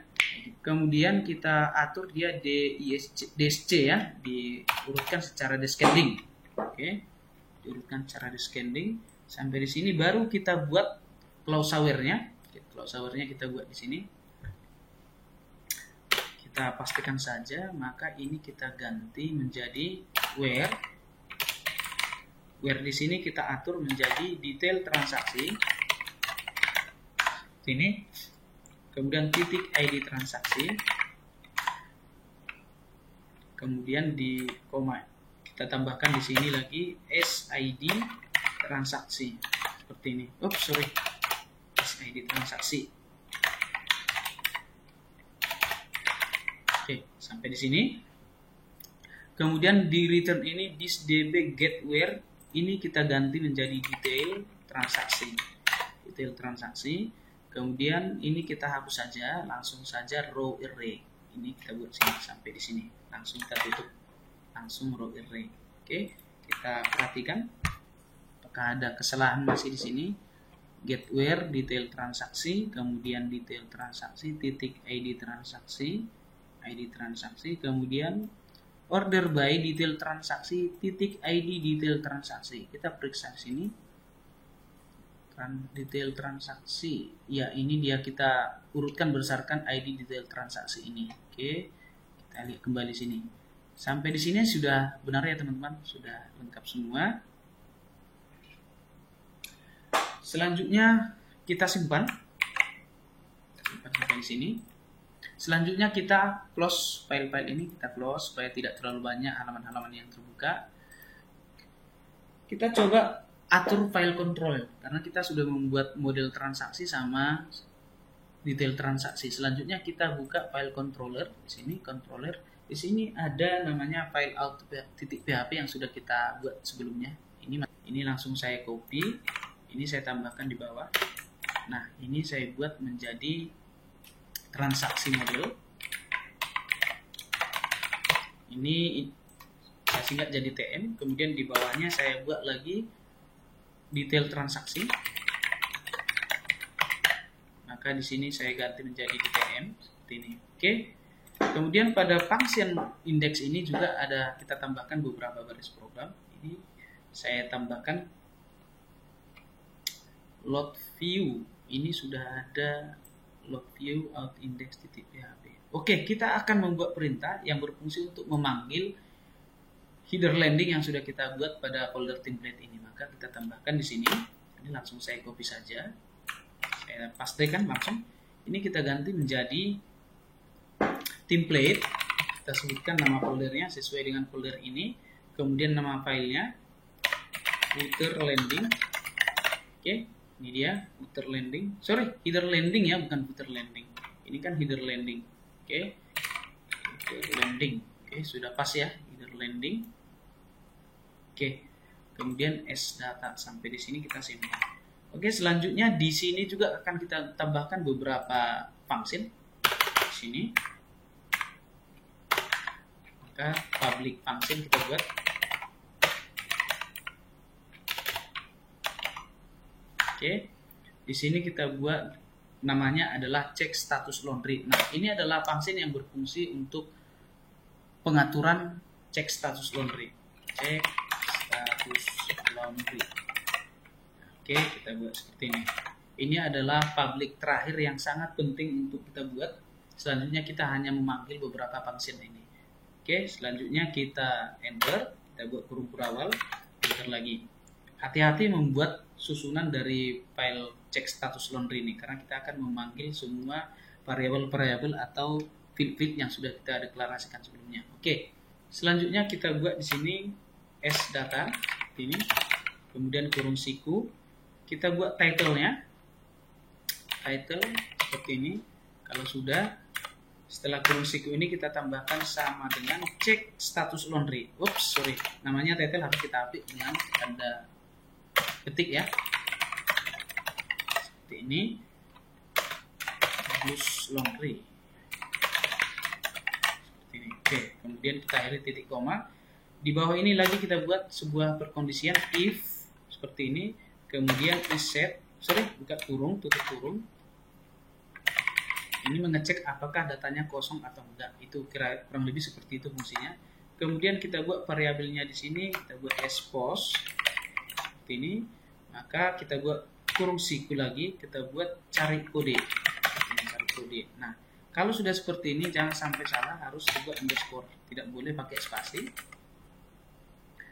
Kemudian kita atur dia DSC ya, diurutkan secara descending. Oke, diurutkan secara descending. Sampai di sini baru kita buat clause-nya. Clause-nya kita buat di sini. Kita pastikan saja, maka ini kita ganti menjadi where. Where di sini kita atur menjadi detail transaksi. Ini. Kemudian titik ID transaksi. Kemudian di koma kita tambahkan di sini lagi SID transaksi seperti ini. Oops, sorry. SID transaksi. Oke, sampai di sini. Kemudian di return ini this db get where ini kita ganti menjadi detail transaksi. Detail transaksi. Kemudian ini kita hapus saja, langsung saja row array. ini kita buat sini sampai di sini, langsung kita tutup, langsung row array. Oke, kita perhatikan apakah ada kesalahan masih di sini. Get where detail transaksi, kemudian detail transaksi titik ID transaksi, kemudian order by detail transaksi titik ID detail transaksi. Kita periksa di sini detail transaksi, ya ini dia, kita urutkan berdasarkan ID detail transaksi ini. Oke, kita lihat kembali sini. Sampai di sini sudah benar ya teman-teman, sudah lengkap semua. Selanjutnya kita simpan sampai di sini. Selanjutnya kita close file-file ini, kita close supaya tidak terlalu banyak halaman-halaman yang terbuka. Kita coba atur file control karena kita sudah membuat model transaksi sama detail transaksi. Selanjutnya kita buka file controller. Di sini controller, di sini ada namanya file out.php yang sudah kita buat sebelumnya. Ini langsung saya copy, ini saya tambahkan di bawah. Nah, ini saya buat menjadi transaksi model. Ini saya singkat jadi TM, kemudian di bawahnya saya buat lagi detail transaksi. Maka di sini saya ganti menjadi DTM seperti ini. Oke. Kemudian pada function index ini juga ada, kita tambahkan beberapa baris program. Ini saya tambahkan load view. Ini sudah ada load view out index.php. Oke, kita akan membuat perintah yang berfungsi untuk memanggil header landing yang sudah kita buat pada folder template ini. Maka kita tambahkan di sini. Ini langsung saya copy saja. Saya pastikan langsung. Ini kita ganti menjadi template. Kita sebutkan nama foldernya sesuai dengan folder ini. Kemudian nama filenya header landing. Oke, ini dia header landing. Sorry, header landing ya, bukan footer landing. Ini kan header landing. Oke, header landing. Oke, sudah pas ya header landing. Oke, kemudian sdata sampai di sini kita simpan. Oke, selanjutnya di sini juga akan kita tambahkan beberapa function di sini. Maka public function kita buat. Oke, di sini kita buat namanya adalah check status laundry. Nah, ini adalah function yang berfungsi untuk pengaturan cek status laundry. Cek status laundry. Oke, kita buat seperti ini. Ini adalah public terakhir yang sangat penting untuk kita buat. Selanjutnya kita hanya memanggil beberapa function ini. Oke, selanjutnya kita enter, kita buat kurung kurawal, enter lagi. Hati-hati membuat susunan dari file cek status laundry ini karena kita akan memanggil semua variabel-variabel atau field-field yang sudah kita deklarasikan sebelumnya. Oke, selanjutnya kita buat di sini sdata ini, kemudian kurung siku, kita buat title-nya, title seperti ini. Kalau sudah, setelah kurung siku ini kita tambahkan sama dengan cek status laundry. Ups, sorry, namanya title harus kita apik dengan tanda ketik ya, seperti ini, use laundry. Oke, kemudian kita akhiri titik koma. Di bawah ini lagi kita buat sebuah perkondisian if seperti ini, kemudian reset, buka kurung, tutup kurung. Ini mengecek apakah datanya kosong atau enggak. Itu kurang lebih seperti itu fungsinya. Kemudian kita buat variabelnya di sini, kita buat expose seperti ini. Maka kita buat kurung siku lagi, kita buat cari kode. Cari kode. Nah, kalau sudah seperti ini jangan sampai salah, harus dibuat underscore, tidak boleh pakai spasi.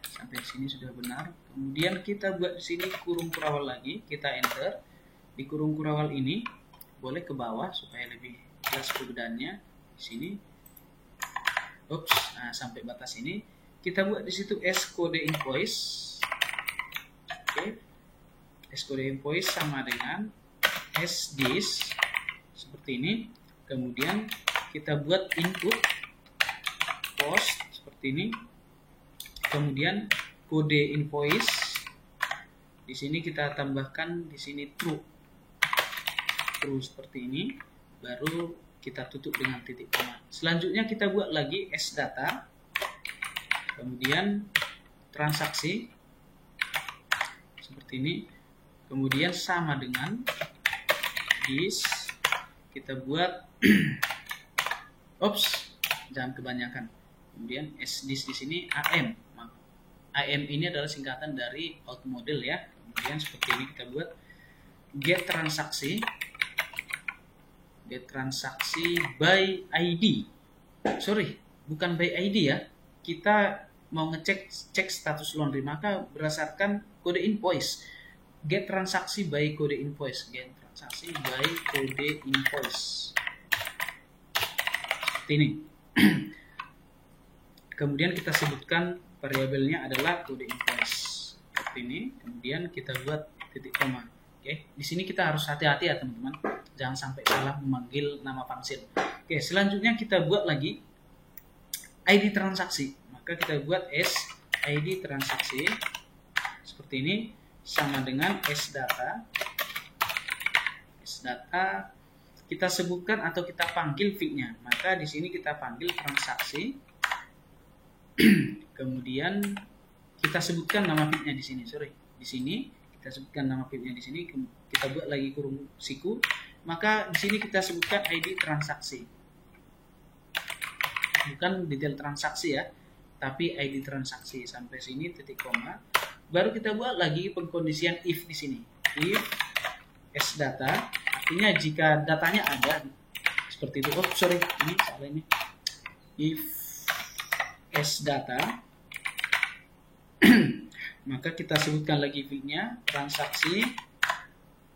Sampai sini sudah benar. Kemudian kita buat di sini kurung kurawal lagi, kita enter. Di kurung kurawal ini boleh ke bawah supaya lebih jelas perbedaannya. Di sini, nah sampai batas ini kita buat di situ skode invoice. Oke, skode invoice sama dengan sdis seperti ini. Kemudian kita buat input post seperti ini. Kemudian kode invoice di sini kita tambahkan di sini true seperti ini. Baru kita tutup dengan titik koma. Selanjutnya kita buat lagi sdata, kemudian transaksi seperti ini, kemudian sama dengan this, kita buat ops, jangan kebanyakan. Kemudian sdis di sini am. AM ini adalah singkatan dari out model ya. Kemudian seperti ini kita buat get transaksi by ID. Sorry, bukan by ID ya. Kita mau cek status laundry, maka berdasarkan kode invoice. Get transaksi by kode invoice. Get transaksi by kode invoice. Seperti ini. Kemudian kita sebutkan variabelnya adalah kode invoice. Seperti ini. Kemudian kita buat titik koma. Oke, di sini kita harus hati-hati ya teman-teman. Jangan sampai salah memanggil nama pangsil. Oke, selanjutnya kita buat lagi ID transaksi. Maka kita buat ID transaksi seperti ini, sama dengan sdata. Sdata kita sebutkan atau kita panggil fee-nya. Maka di sini kita panggil transaksi. Kemudian kita sebutkan nama fee-nya di sini. Di sini kita sebutkan nama fee-nya di sini. Kita buat lagi kurung siku. Maka di sini kita sebutkan ID transaksi. Bukan detail transaksi ya, tapi ID transaksi. Sampai sini titik koma. Baru kita buat lagi pengkondisian if di sini. If sdata, artinya jika datanya ada seperti itu. Oh, sorry, ini salah ini. If sdata, maka kita sebutkan lagi fee-nya, transaksi.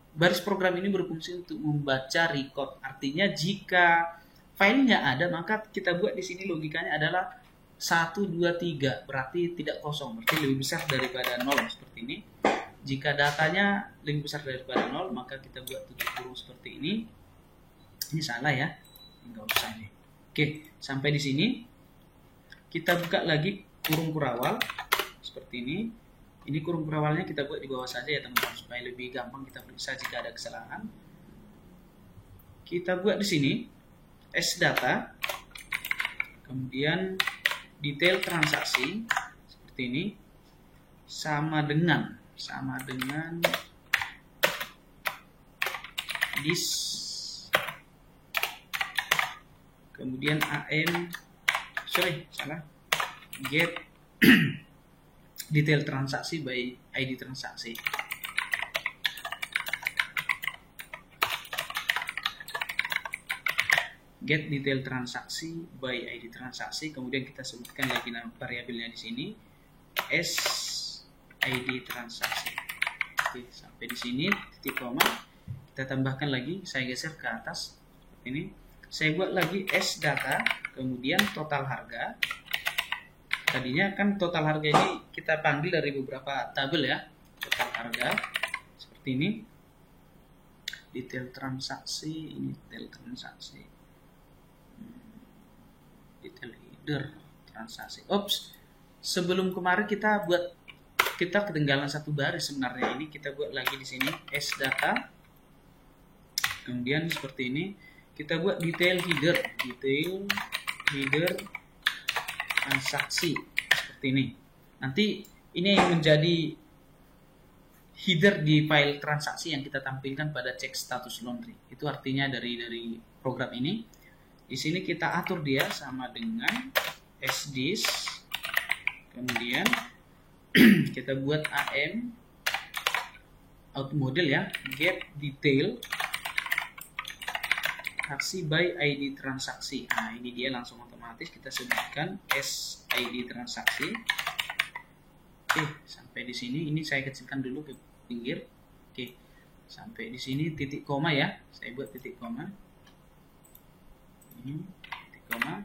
Baris program ini berfungsi untuk membaca record. Artinya jika filenya ada, maka kita buat di sini logikanya adalah 1, 2, 3. Berarti tidak kosong. Berarti lebih besar daripada 0 seperti ini. Jika datanya lebih besar daripada 0, maka kita buat tutup kurung seperti ini. Ini salah ya. Enggak usah nih. Oke, sampai di sini. Kita buka lagi kurung kurawal seperti ini. Ini kurung perawalnya kita buat di bawah saja ya teman-teman, supaya lebih gampang kita periksa jika ada kesalahan. Kita buat di sini sdata, kemudian detail transaksi seperti ini, sama dengan this, kemudian get detail transaksi by ID transaksi. Get detail transaksi by ID transaksi. Kemudian kita sebutkan lagi nama variabelnya di sini ID transaksi. Oke, sampai di sini titik koma. Kita tambahkan lagi, saya geser ke atas seperti ini. Saya buat lagi sdata, kemudian total harga. Tadinya kan total harga ini kita panggil dari beberapa tabel ya. Total harga seperti ini. Detail transaksi, ini detail transaksi. Detail header transaksi. Ops. Sebelum kemarin kita ketinggalan satu baris sebenarnya. Ini kita buat lagi di sini sdata. Kemudian seperti ini kita buat detail header transaksi seperti ini. Nanti ini yang menjadi header di file transaksi yang kita tampilkan pada cek status laundry. Itu artinya dari program ini. Di sini kita atur dia sama dengan sdis. Kemudian kita buat am out model ya, get detail transaksi by ID transaksi. Nah, ini dia langsung otomatis kita sebutkan ID transaksi. Oke, sampai di sini ini saya kecilkan dulu ke pinggir. Oke, sampai di sini titik koma ya. Saya buat titik koma. Ini titik koma.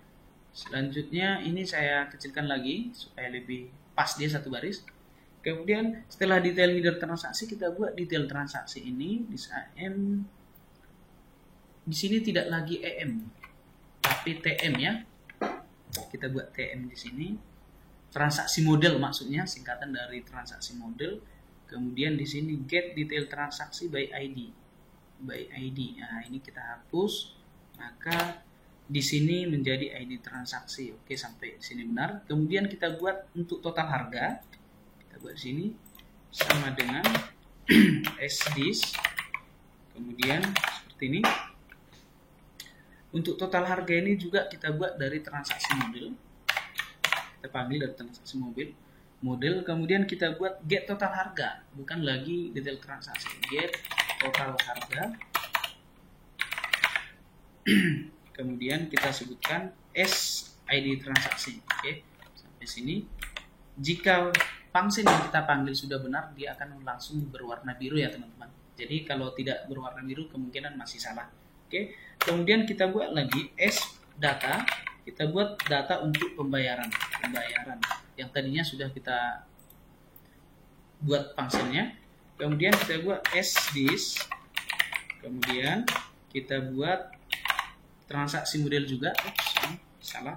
Selanjutnya ini saya kecilkan lagi supaya lebih pas dia satu baris. Kemudian setelah detail header transaksi kita buat detail transaksi ini di AM. Di sini tidak lagi EM, tapi TM ya. Kita buat TM di sini. Transaksi model maksudnya, singkatan dari transaksi model. Kemudian di sini get detail transaksi by ID. Nah, ini kita hapus. maka di sini menjadi ID transaksi. Oke, sampai sini benar. Kemudian kita buat untuk total harga. Kita buat di sini sama dengan sdis. Kemudian seperti ini. Untuk total harga ini juga kita buat dari transaksi model. Kita panggil dari transaksi model. Kemudian kita buat get total harga, bukan lagi detail transaksi. Get total harga. Kemudian kita sebutkan ID transaksi. Oke, sampai sini. Jika function yang kita panggil sudah benar, dia akan langsung berwarna biru ya teman-teman. Jadi kalau tidak berwarna biru kemungkinan masih salah. Oke, kemudian kita buat lagi data. Kita buat data untuk pembayaran yang tadinya sudah kita buat functionnya. Kemudian kita buat sdis. Kemudian kita buat transaksi model juga. Salah.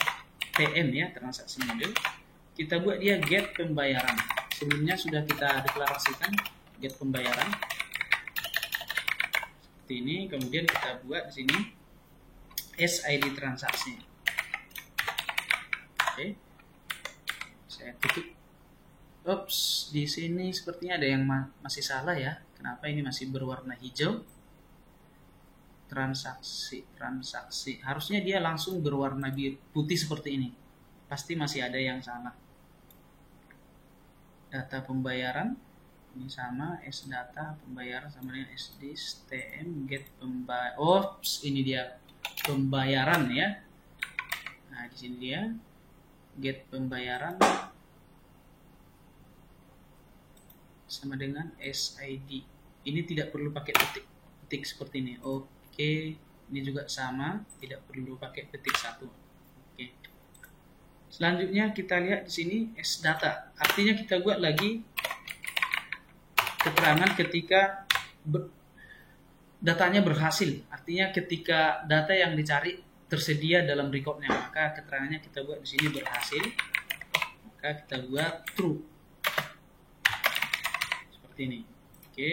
TM ya, transaksi model. Kita buat dia get pembayaran. Sebelumnya sudah kita deklarasikan get pembayaran. Seperti ini. Kemudian kita buat di sini SID transaksi. Oke. Saya tutup. Ops, di sini sepertinya ada yang masih salah ya. Kenapa ini masih berwarna hijau? Transaksi harusnya dia langsung berwarna putih seperti ini. Pasti masih ada yang salah. Data pembayaran ini sama, data pembayaran sama dengan sdis tm get pembayaran. Ops, ini dia pembayaran ya. Nah, di sini dia get pembayaran sama dengan SID. Ini tidak perlu pakai petik seperti ini. Oke, ini juga sama, tidak perlu pakai petik satu. Oke. Selanjutnya kita lihat di sini data. Artinya kita buat lagi keterangan ketika datanya berhasil. Artinya ketika data yang dicari tersedia dalam recordnya, maka keterangannya kita buat di sini berhasil. Maka kita buat true. Seperti ini. Oke.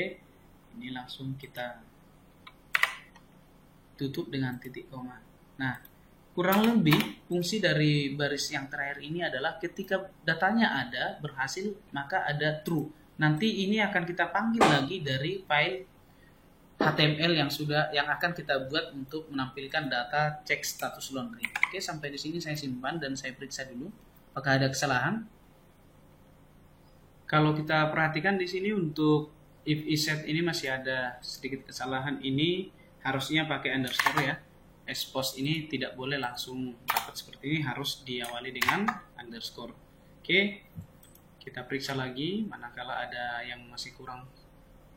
Ini langsung kita tutup dengan titik koma. Nah, kurang lebih fungsi dari baris yang terakhir ini adalah ketika datanya ada, berhasil, maka ada true. Nanti ini akan kita panggil lagi dari file HTML yang akan kita buat untuk menampilkan data cek status laundry. Oke, sampai di sini saya simpan dan saya periksa dulu apakah ada kesalahan. Kalau kita perhatikan di sini untuk if iset ini masih ada sedikit kesalahan. Ini harusnya pakai underscore ya. Expose ini tidak boleh langsung dapat seperti ini, harus diawali dengan underscore. Oke, kita periksa lagi manakala ada yang masih kurang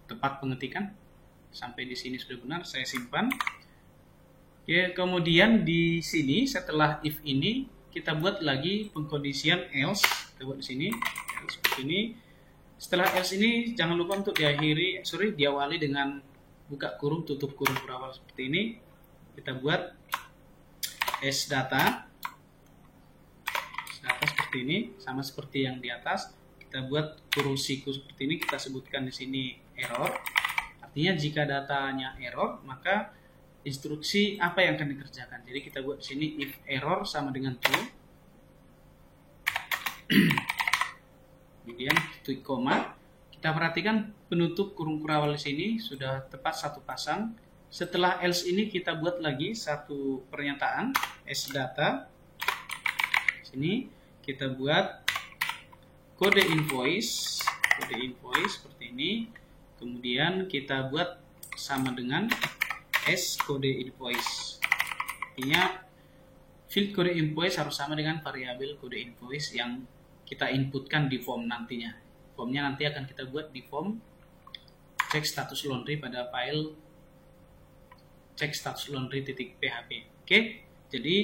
tepat pengetikan. Sampai di sini sudah benar, saya simpan. Oke, kemudian di sini setelah if ini kita buat lagi pengkondisian else. Kita buat di sini seperti ini. Setelah else ini jangan lupa untuk diawali dengan buka kurung, tutup kurung berawal seperti ini. Kita buat data seperti ini, sama seperti yang di atas. Kita buat kurung siku seperti ini, kita sebutkan di sini error. Artinya jika datanya error, maka instruksi apa yang akan dikerjakan. Jadi kita buat di sini if error sama dengan true. Kemudian titik koma. Kita perhatikan penutup kurung kurawal di sini sudah tepat satu pasang. Setelah else ini kita buat lagi satu pernyataan data. Sini kita buat kode invoice seperti ini. Kemudian kita buat sama dengan kode invoice. Artinya field kode invoice harus sama dengan variabel kode invoice yang kita inputkan di form nantinya. Formnya nanti akan kita buat di form cek status laundry pada file cek status laundry.php. Oke, jadi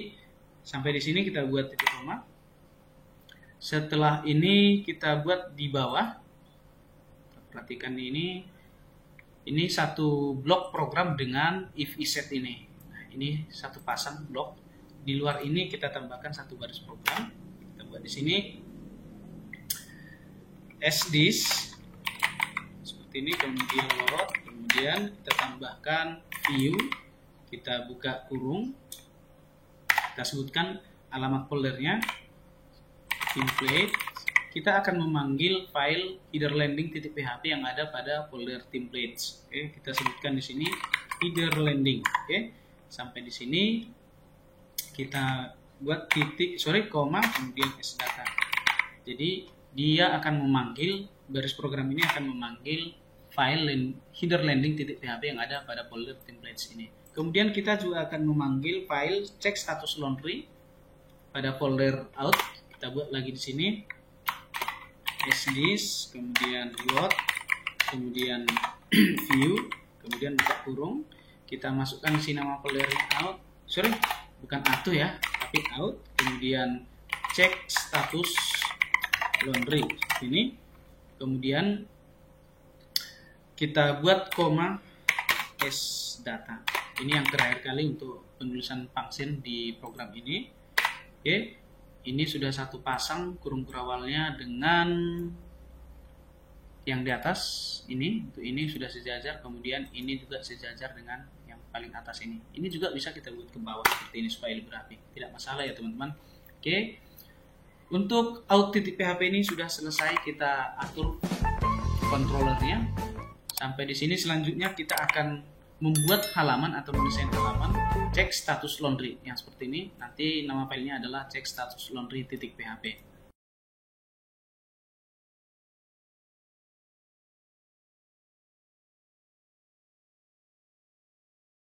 sampai di sini kita buat titik koma. Setelah ini kita buat di bawah. Perhatikan ini satu blok program dengan if iset ini. Nah, ini satu pasang blok. Di luar ini kita tambahkan satu baris program. Kita buat di sini sdis seperti ini, kemudian load, kemudian kita tambahkan view. Kita buka kurung, kita sebutkan alamat foldernya, template. Kita akan memanggil file headerlanding.php yang ada pada folder templates. Oke, kita sebutkan di sini headerlanding. Oke, sampai di sini kita buat koma kemudian sdata. Jadi dia akan memanggil, baris program ini akan memanggil file headerlanding.php yang ada pada folder templates ini. Kemudian kita juga akan memanggil file check status laundry pada folder out. Kita buat lagi di sini sdis, kemudian load, kemudian view, kemudian buka kurung. Kita masukkan di sini nama foldernya out. Bukan auto ya, tapi out. Kemudian check status laundry ini. Kemudian kita buat koma sdata. Ini yang terakhir kali untuk penulisan function di program ini. Oke. Ini sudah satu pasang kurung kurawalnya dengan yang di atas ini. Untuk ini sudah sejajar, kemudian ini juga sejajar dengan yang paling atas ini. Ini juga bisa kita buat ke bawah seperti ini supaya lebih rapi. Tidak masalah ya teman-teman. Oke. Untuk out.php ini sudah selesai kita atur controllernya. Sampai di sini selanjutnya kita akan membuat halaman atau mendesain halaman check status laundry yang seperti ini. Nanti nama filenya adalah check status laundry.php.